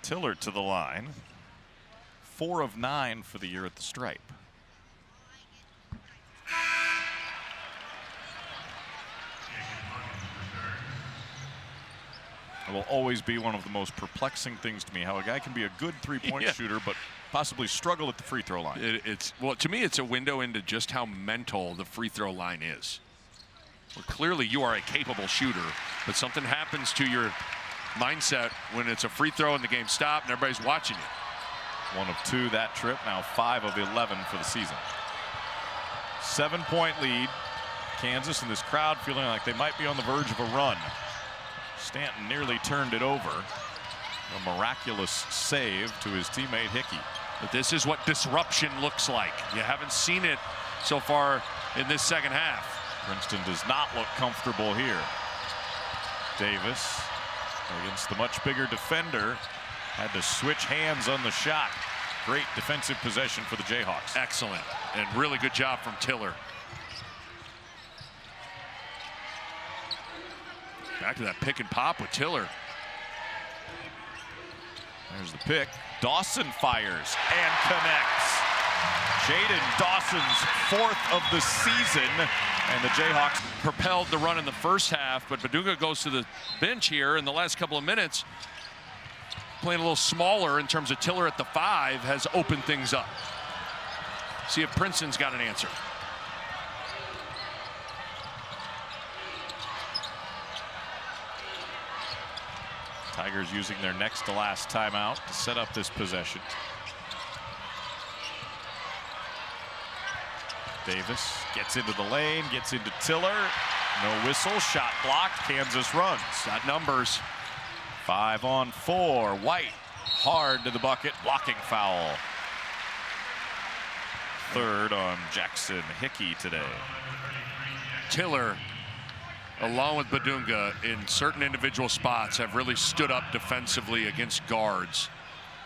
Tiller to the line. 4 of 9 for the year at the stripe. It will always be one of the most perplexing things to me, how a guy can be a good 3-point shooter but possibly struggle at the free throw line. Well, to me, it's a window into just how mental the free throw line is. Well, clearly you are a capable shooter, but something happens to your mindset when it's a free throw and the game stopped and everybody's watching you. 1 of 2 that trip, now 5 of 11 for the season. 7-point lead. Kansas and this crowd feeling like they might be on the verge of a run. Stanton nearly turned it over. A miraculous save to his teammate Hickey. But this is what disruption looks like. You haven't seen it so far in this second half. Princeton does not look comfortable here. Davis, against the much bigger defender, had to switch hands on the shot. Great defensive possession for the Jayhawks. Excellent, and really good job from Tiller. Back to that pick and pop with Tiller. There's the pick. Dawson fires and connects. Jaden Dawson's 4th of the season, and the Jayhawks propelled the run in the first half, but Badunga goes to the bench here in the last couple of minutes. Playing a little smaller in terms of Tiller at the 5 has opened things up. See if Princeton's got an answer. Tigers using their next to last timeout to set up this possession. Davis gets into the lane, gets into Tiller. No whistle, shot blocked. Kansas runs. Got numbers. 5-on-4. White hard to the bucket, blocking foul. 3rd on Jackson Hickey today. Tiller, along with Badunga, in certain individual spots have really stood up defensively against guards.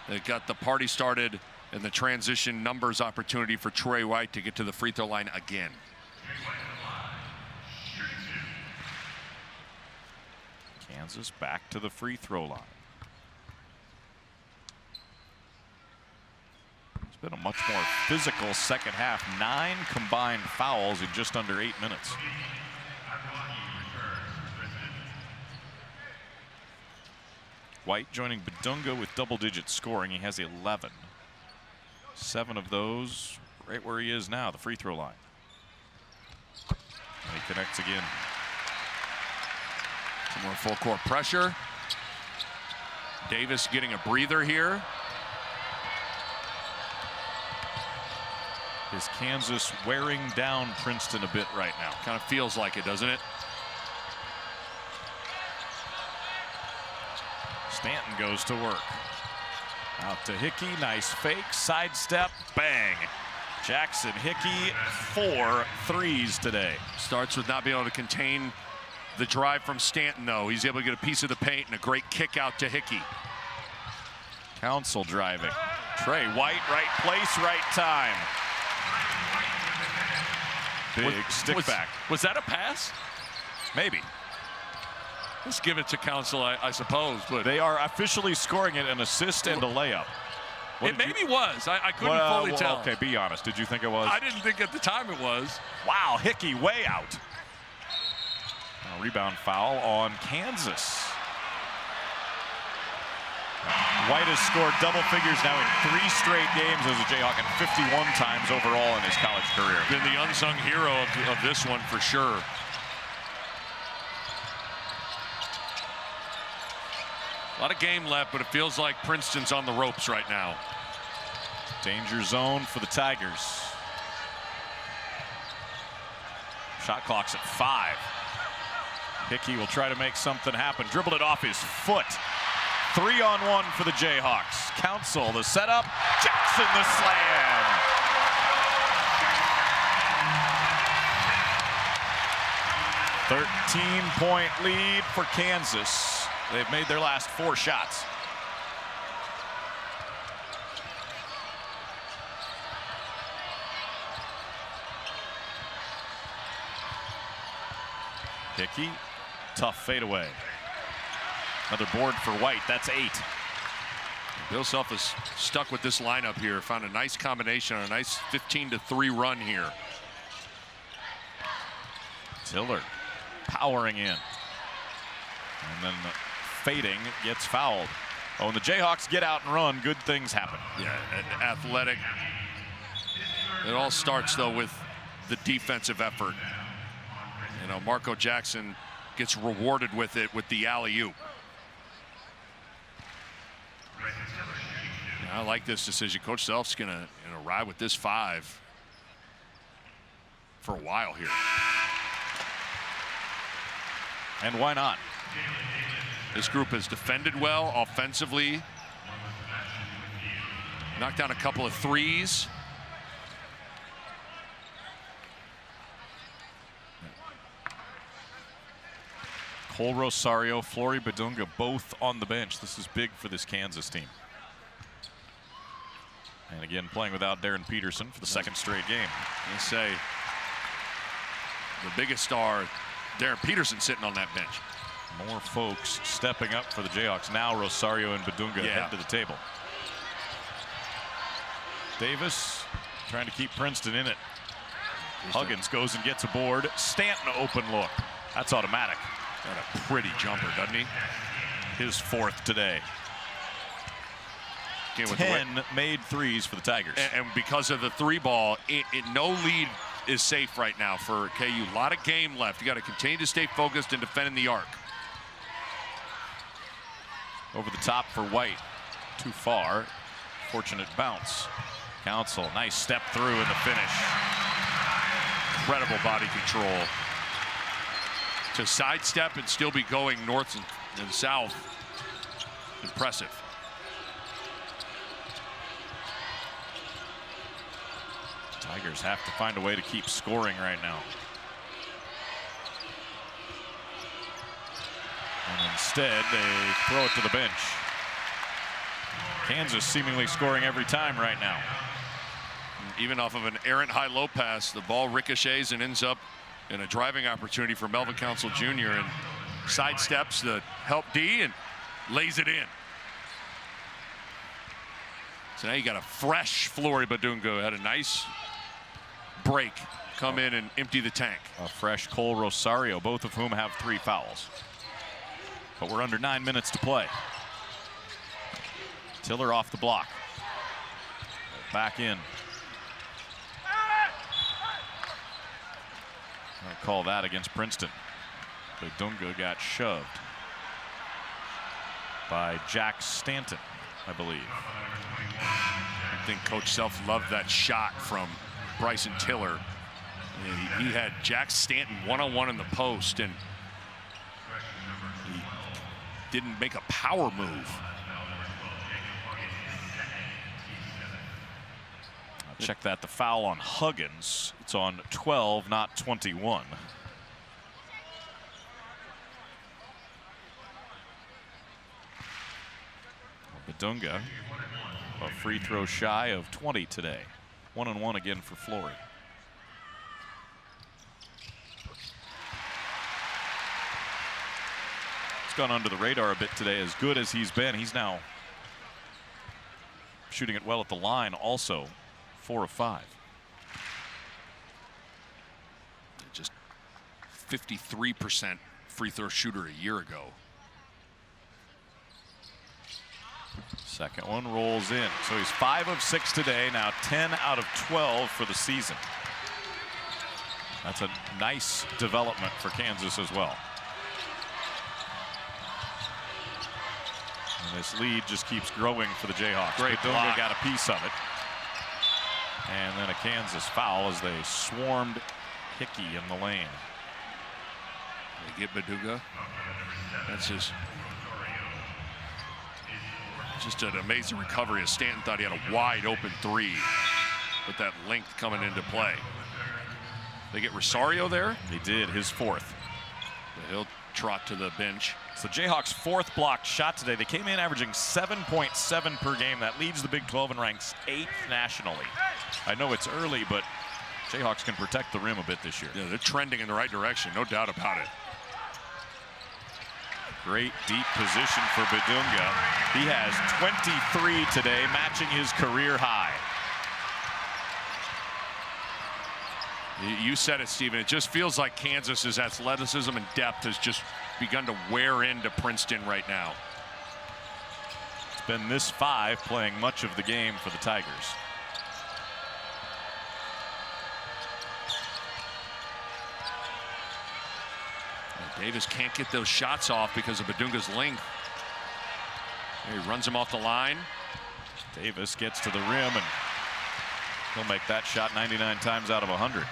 They got the party started and the transition numbers opportunity for Trey White to get to the free throw line again. Kansas back to the free throw line. It's been a much more physical second half. 9 combined fouls in just under 8 minutes. White joining Badunga with double-digit scoring. He has 11. 7 of those right where he is now, the free throw line. And he connects again. Some more full court pressure. Davis getting a breather here. Is Kansas wearing down Princeton a bit right now? Kind of feels like it, doesn't it? Stanton goes to work. Out to Hickey, nice fake, sidestep, bang. Jackson Hickey, 4 threes today. Starts with not being able to contain the drive from Stanton, though. He's able to get a piece of the paint and a great kick out to Hickey. Council driving. Trey White, right place, right time. Big stick back. Was that a pass? Maybe. Let's give it to Council, I suppose. But they are officially scoring it an assist and a layup. It maybe was. I couldn't fully tell. Okay, be honest. Did you think it was? I didn't think at the time it was. Wow, Hickey way out. A rebound foul on Kansas. White has scored double figures now in 3 straight games as a Jayhawk and 51 times overall in his college career. Been the unsung hero of this one for sure. A lot of game left, but it feels like Princeton's on the ropes right now. Danger zone for the Tigers. Shot clock's at 5. Hickey will try to make something happen. Dribbled it off his foot. 3-on-1 for the Jayhawks. Council the setup. Jackson the slam. "13-point lead for Kansas. They've made their last 4 shots. Hickey, tough fadeaway. Another board for White. That's 8. Bill Self is stuck with this lineup here. Found a nice combination, a nice 15-3 run here. Tiller powering in. And then fading, gets fouled. Oh, and the Jayhawks get out and run, good things happen. Yeah, athletic. It all starts, though, with the defensive effort. You know, Marco Jackson gets rewarded with it with the alley-oop. Yeah, I like this decision. Coach Self's gonna ride with this 5 for a while here. And why not? This group has defended well offensively. Knocked down a couple of threes. Cole Rosario, Flory Badunga both on the bench. This is big for this Kansas team. And again, playing without Darren Peterson for the 2nd straight game. I say the biggest star, Darren Peterson, sitting on that bench. More folks stepping up for the Jayhawks. Now Rosario and Badunga head to the table. Davis trying to keep Princeton in it. Huggins goes and gets a board. Stanton open look. That's automatic. Got a pretty jumper, doesn't he? His 4th today. 10 made threes for the Tigers. And because of the 3-ball, no lead is safe right now for KU. A lot of game left. You got to continue to stay focused and defending the arc. Over the top for White. Too far. Fortunate bounce. Council, nice step through in the finish. Incredible body control. To sidestep and still be going north and south. Impressive. Tigers have to find a way to keep scoring right now. And instead, they throw it to the bench. Kansas seemingly scoring every time right now. Even off of an errant high-low pass, the ball ricochets and ends up in a driving opportunity for Melvin Council Jr. and sidesteps the help D and lays it in. So now you got a fresh Flory Badunga. Had a nice break, come in and empty the tank. A fresh Cole Rosario, both of whom have 3 fouls. But we're under 9 minutes to play. Tiller off the block. Back in. I'll call that against Princeton. Badunga got shoved by Jack Stanton, I believe. I think Coach Self loved that shot from Bryson Tiller. He had Jack Stanton one-on-one in the post, and he didn't make a power move. Check that, the foul on Huggins. It's on 12, not 21. Badunga, a free throw shy of 20 today. 1-on-1 again for Flory. It's gone under the radar a bit today. As good as he's been, he's now shooting it well at the line also. 4 of 5. Just 53% free throw shooter a year ago. Second one rolls in. So he's 5 of 6 today, now 10 out of 12 for the season. That's a nice development for Kansas as well. And this lead just keeps growing for the Jayhawks. Great block. Got a piece of it. And then a Kansas foul as they swarmed Hickey in the lane. They get Badunga. That's just an amazing recovery as Stanton thought he had a wide open 3 with that length coming into play. They get Rosario there. He did, his 4th. He'll trot to the bench. It's the Jayhawks' 4th blocked shot today. They came in averaging 7.7 per game. That leads the Big 12 and ranks 8th nationally. I know it's early, but Jayhawks can protect the rim a bit this year. Yeah, they're trending in the right direction, no doubt about it. Great deep position for Badunga. He has 23 today, matching his career high. You said it, Stephen. It just feels like Kansas's athleticism and depth has just begun to wear into Princeton right now. It's been this 5 playing much of the game for the Tigers. Davis can't get those shots off because of Badunga's length. He runs him off the line. Davis gets to the rim, and he'll make that shot 99 times out of 100.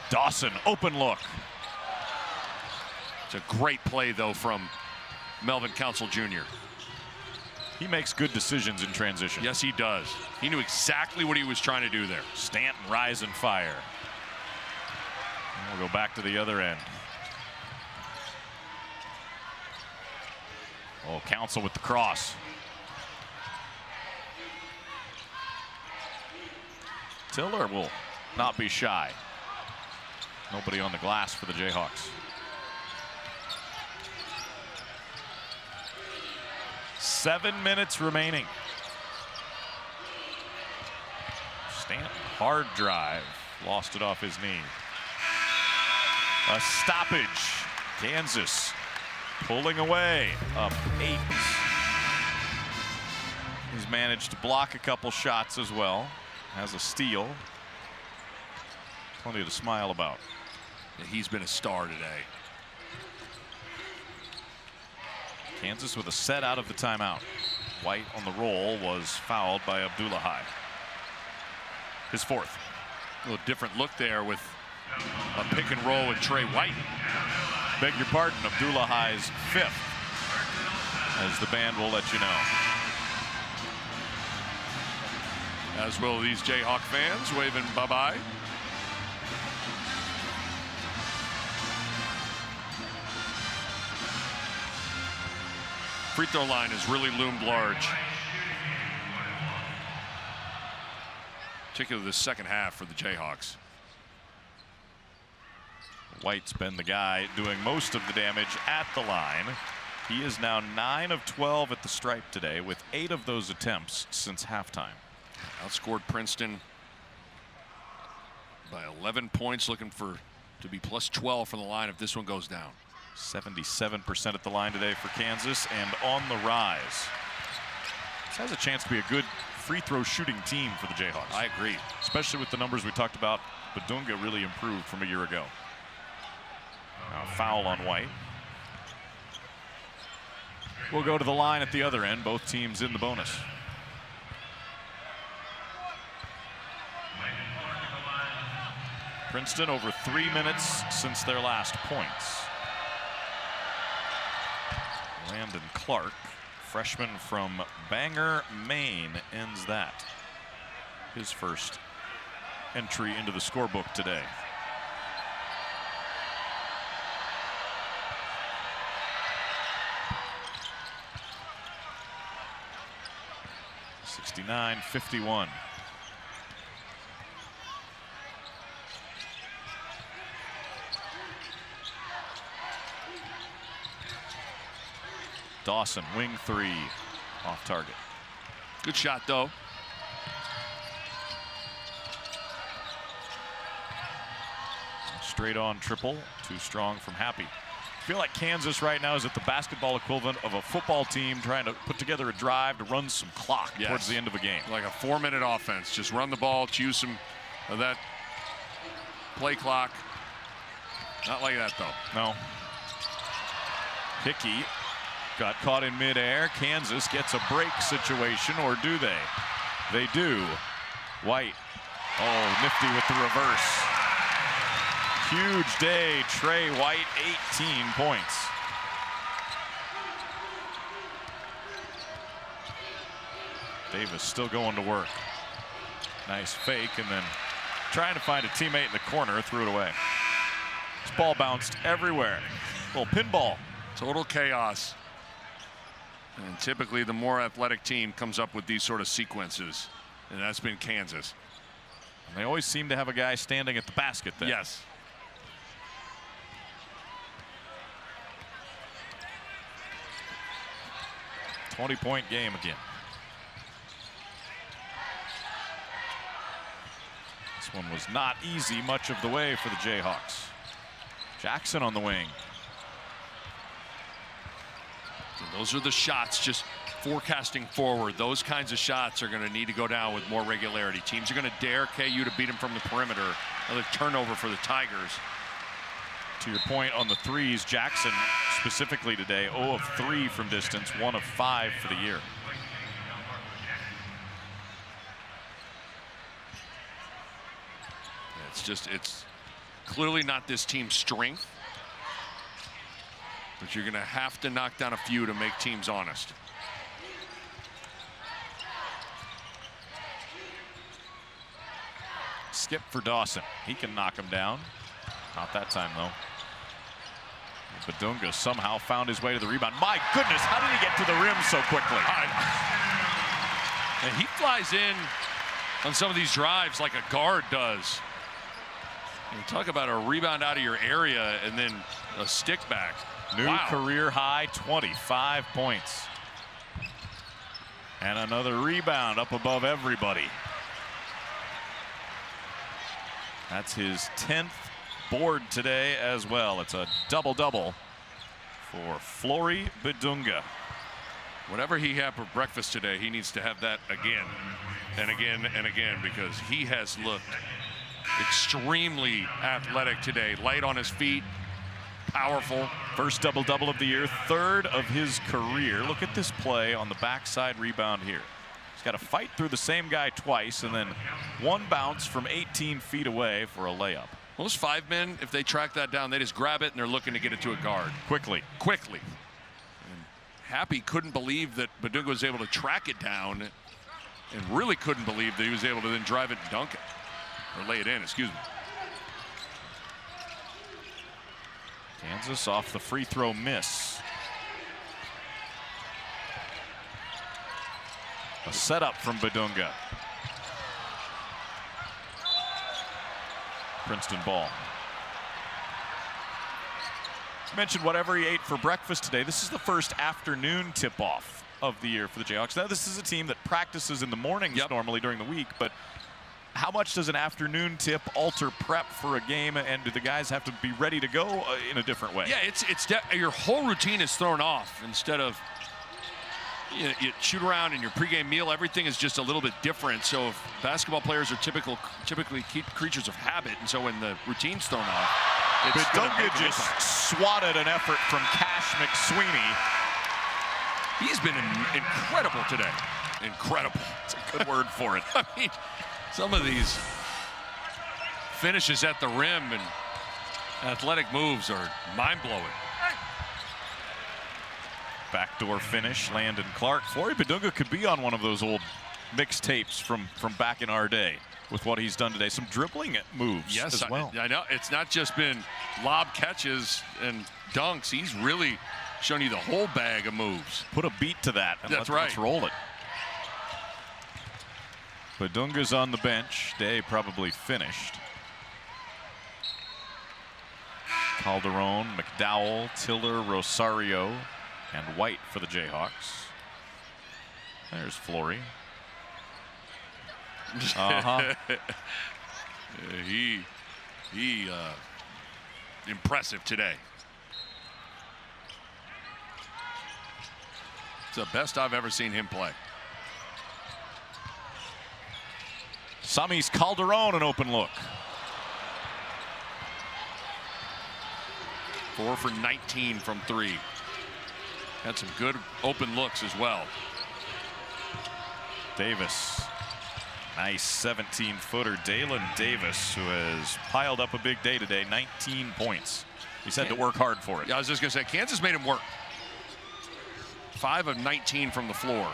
Dawson, open look. It's a great play, though, from Melvin Council Jr. He makes good decisions in transition. Yes, he does. He knew exactly what he was trying to do there. Stanton, rise and fire. And we'll go back to the other end. Oh, Council with the cross. Tiller will not be shy. Nobody on the glass for the Jayhawks. 7 minutes remaining. Stanton, hard drive, lost it off his knee. A stoppage. Kansas pulling away, up 8. He's managed to block a couple shots as well. Has a steal. Plenty to smile about. Yeah, he's been a star today. Kansas with a set out of the timeout. White on the roll was fouled by Abdullahi. His 4th. A little different look there with a pick and roll with Trey White. Beg your pardon, Abdullahi's 5th, as the band will let you know. As will these Jayhawk fans waving bye-bye. Free throw line has really loomed large. Particularly the second half for the Jayhawks. White's been the guy doing most of the damage at the line. He is now 9 of 12 at the stripe today, with 8 of those attempts since halftime. Outscored Princeton by 11 points, looking to be plus 12 from the line if this one goes down. 77% at the line today for Kansas, and on the rise. This has a chance to be a good free throw shooting team for the Jayhawks. I agree. Especially with the numbers we talked about. Badunga really improved from a year ago. Now a foul on White. We'll go to the line at the other end. Both teams in the bonus. Princeton over 3 minutes since their last points. Landon Clark, freshman from Bangor, Maine, ends that. His first entry into the scorebook today. (69-51). Dawson, wing 3, off target. Good shot, though. Straight on triple, too strong from Happy. I feel like Kansas right now is at the basketball equivalent of a football team trying to put together a drive to run some clock towards the end of a game. Like a 4-minute offense. Just run the ball, choose some of that play clock. Not like that, though. No. Hickey got caught in midair. Kansas gets a break situation, or do they? They do. White. Oh, nifty with the reverse. Huge day. Trey White, 18 points. Davis still going to work. Nice fake, and then trying to find a teammate in the corner, threw it away. This ball bounced everywhere. Little pinball. Total chaos. And typically the more athletic team comes up with these sort of sequences, and that's been Kansas. And they always seem to have a guy standing at the basket there. Yes. .20-point game again. This one was not easy much of the way for the Jayhawks. Jackson on the wing. And those are the shots, just forecasting forward. Those kinds of shots are going to need to go down with more regularity. Teams are going to dare KU to beat them from the perimeter. Another turnover for the Tigers. To your point on the threes, Jackson specifically today, 0 of 3 from distance, 1 of 5 for the year. It's clearly not this team's strength, but you're going to have to knock down a few to make teams honest. Skip for Dawson. He can knock him down. Not that time, though. Badunga somehow found his way to the rebound. My goodness, how did he get to the rim so quickly? And he flies in on some of these drives like a guard does. And talk about a rebound out of your area and then a stick back. New career high, 25 points. And another rebound up above everybody. That's his 10th board today as well. It's a double-double for Flory Bidunga. Whatever he had for breakfast today, he needs to have that again and again and again, because he has looked extremely athletic today. Light on his feet, powerful. First double-double of the year, 3rd of his career. Look at this play on the backside rebound here. He's got to fight through the same guy twice, and then one bounce from 18 feet away for a layup. Most 5 men, if they track that down, they just grab it and they're looking to get it to a guard. Quickly. And Happy couldn't believe that Bidunga was able to track it down, and really couldn't believe that he was able to then drive it and dunk it. Or lay it in, excuse me. Kansas off the free throw miss. A setup from Bidunga. Princeton ball. Mentioned whatever he ate for breakfast today. This is the first afternoon tip-off of the year for the Jayhawks. Now, this is a team that practices in the mornings normally during the week, but how much does an afternoon tip alter prep for a game, and do the guys have to be ready to go in a different way? Yeah, your whole routine is thrown off. Instead of you shoot around in your pregame meal, everything is just a little bit different. So if basketball players are typically creatures of habit, and so when the routine's thrown off, it's Bidunga just swatted an effort from Cash McSweeney. He's been incredible today. Incredible. It's a good word for it. I mean, some of these finishes at the rim and athletic moves are mind-blowing. Backdoor finish, Landon Clark. Flory Bidunga could be on one of those old mixtapes from back in our day with what he's done today. Some dribbling moves as well. I know. It's not just been lob catches and dunks. He's really shown you the whole bag of moves. Put a beat to that. And That's let's roll it. Bidunga's on the bench. Day probably finished. Calderon, McDowell, Tiller, Rosario, and White for the Jayhawks. There's Flory. He impressive today. It's the best I've ever seen him play. Samis Calderon, an open look. 4 for 19 from 3. Had some good open looks as well. Davis. Nice 17-footer. Dalen Davis, who has piled up a big day today. 19 points. He's had to work hard for it. Yeah, I was just going to say, Kansas made him work. 5 of 19 from the floor.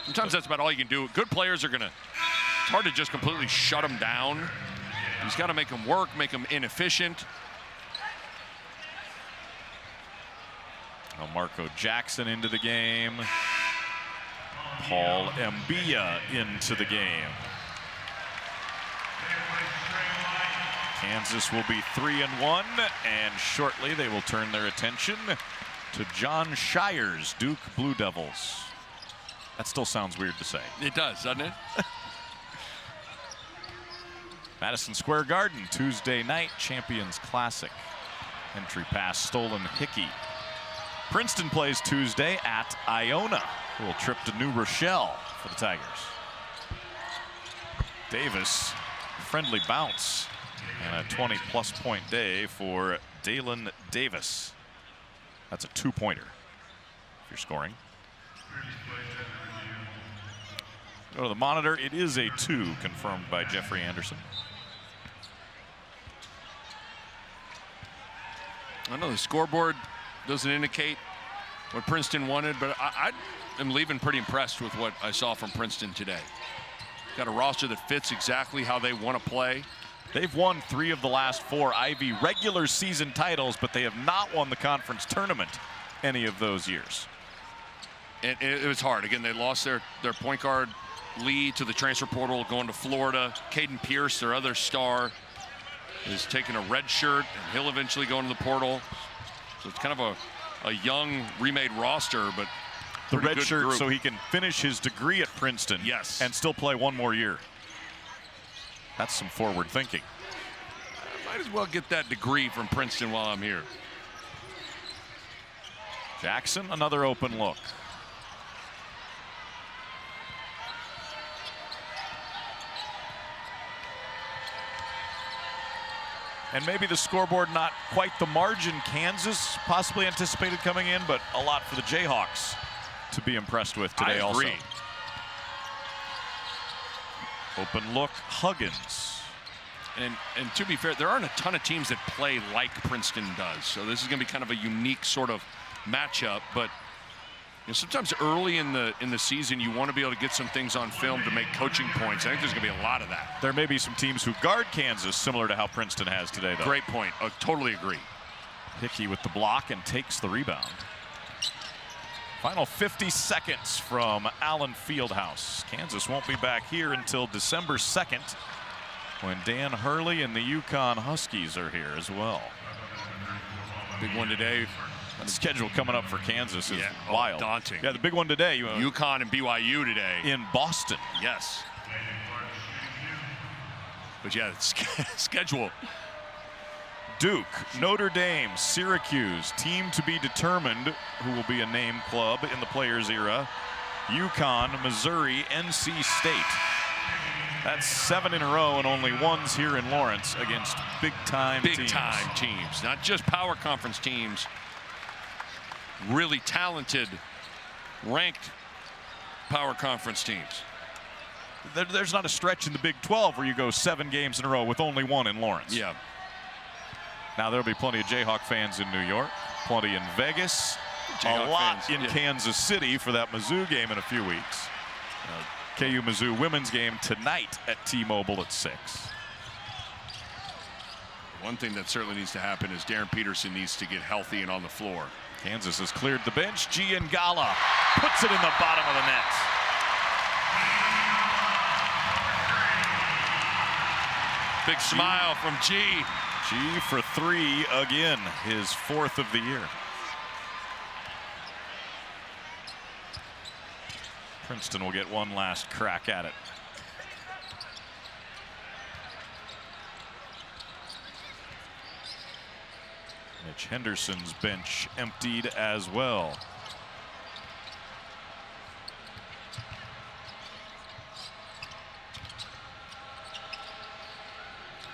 Sometimes that's about all you can do. Good players are going to, it's hard to just completely shut them down. He's got to make them work, make them inefficient. Marco Jackson into the game. Paul Mbia into the game. Kansas will be 3-1, and shortly they will turn their attention to John Shire's Duke Blue Devils. That still sounds weird to say. It does, doesn't it? Madison Square Garden, Tuesday night, Champions Classic. Entry pass stolen Hickey. Princeton plays Tuesday at Iona, who will trip to New Rochelle for the Tigers. Davis, friendly bounce, and a 20-plus point day for Dalen Davis. That's a 2-pointer if you're scoring. Go to the monitor. It is a 2, confirmed by Jeffrey Anderson. I know the scoreboard doesn't indicate what Princeton wanted, but I am leaving pretty impressed with what I saw from Princeton today. Got a roster that fits exactly how they want to play. They've won 3 of the last 4 Ivy regular season titles, but they have not won the conference tournament any of those years. And it was hard. Again, they lost their point guard Lee to the transfer portal, going to Florida. Caden Pierce, their other star, is taking a red shirt, and he'll eventually go into the portal. So it's kind of a young remade roster, but the pretty red good shirt group. so he can finish his degree at Princeton. Yes. And still play one more year. That's some forward thinking. Might as well get that degree from Princeton while I'm here. Jackson, another open look. And maybe the scoreboard not quite the margin Kansas possibly anticipated coming in, but a lot for the Jayhawks to be impressed with today I agree. also. Open look, Huggins. And to be fair, there aren't a ton of teams that play like Princeton does. So this is going to be kind of a unique sort of matchup. But sometimes early in the season, you want to be able to get some things on film to make coaching points. I think there's going to be a lot of that. There may be some teams who guard Kansas similar to how Princeton has today, though. Great point. I totally agree. Hickey with the block and takes the rebound. Final 50 seconds from Allen Fieldhouse. Kansas won't be back here until December 2nd when Dan Hurley and the UConn Huskies are here as well. Big one today. The schedule coming up for Kansas is wild. Daunting. Yeah, the big one today. UConn and BYU today. In Boston. Yes. But yeah, schedule. Duke, Notre Dame, Syracuse, team to be determined who will be a name club in the Players era. UConn, Missouri, NC State. That's 7 in a row, and only one's here in Lawrence against big-time teams. Big-time teams, not just power conference teams. Really talented, ranked power conference teams. There's not a stretch in the Big 12 where you go 7 games in a row with only one in Lawrence. Yeah. Now there'll be plenty of Jayhawk fans in New York, plenty in Vegas, Jayhawk a lot fans, in Kansas City for that Mizzou game in a few weeks. KU Mizzou women's game tonight at T-Mobile at 6. One thing that certainly needs to happen is Darren Peterson needs to get healthy and on the floor. Kansas has cleared the bench. Giangala puts it in the bottom of the net. Big smile from G. G for 3 again, his 4th of the year. Princeton will get one last crack at it. Mitch Henderson's bench emptied as well.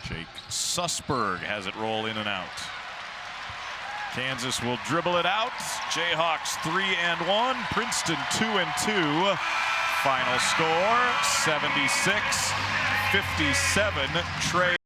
Jake Sussberg has it roll in and out. Kansas will dribble it out. Jayhawks 3-1. Princeton 2-2. Final score 76-57. Trey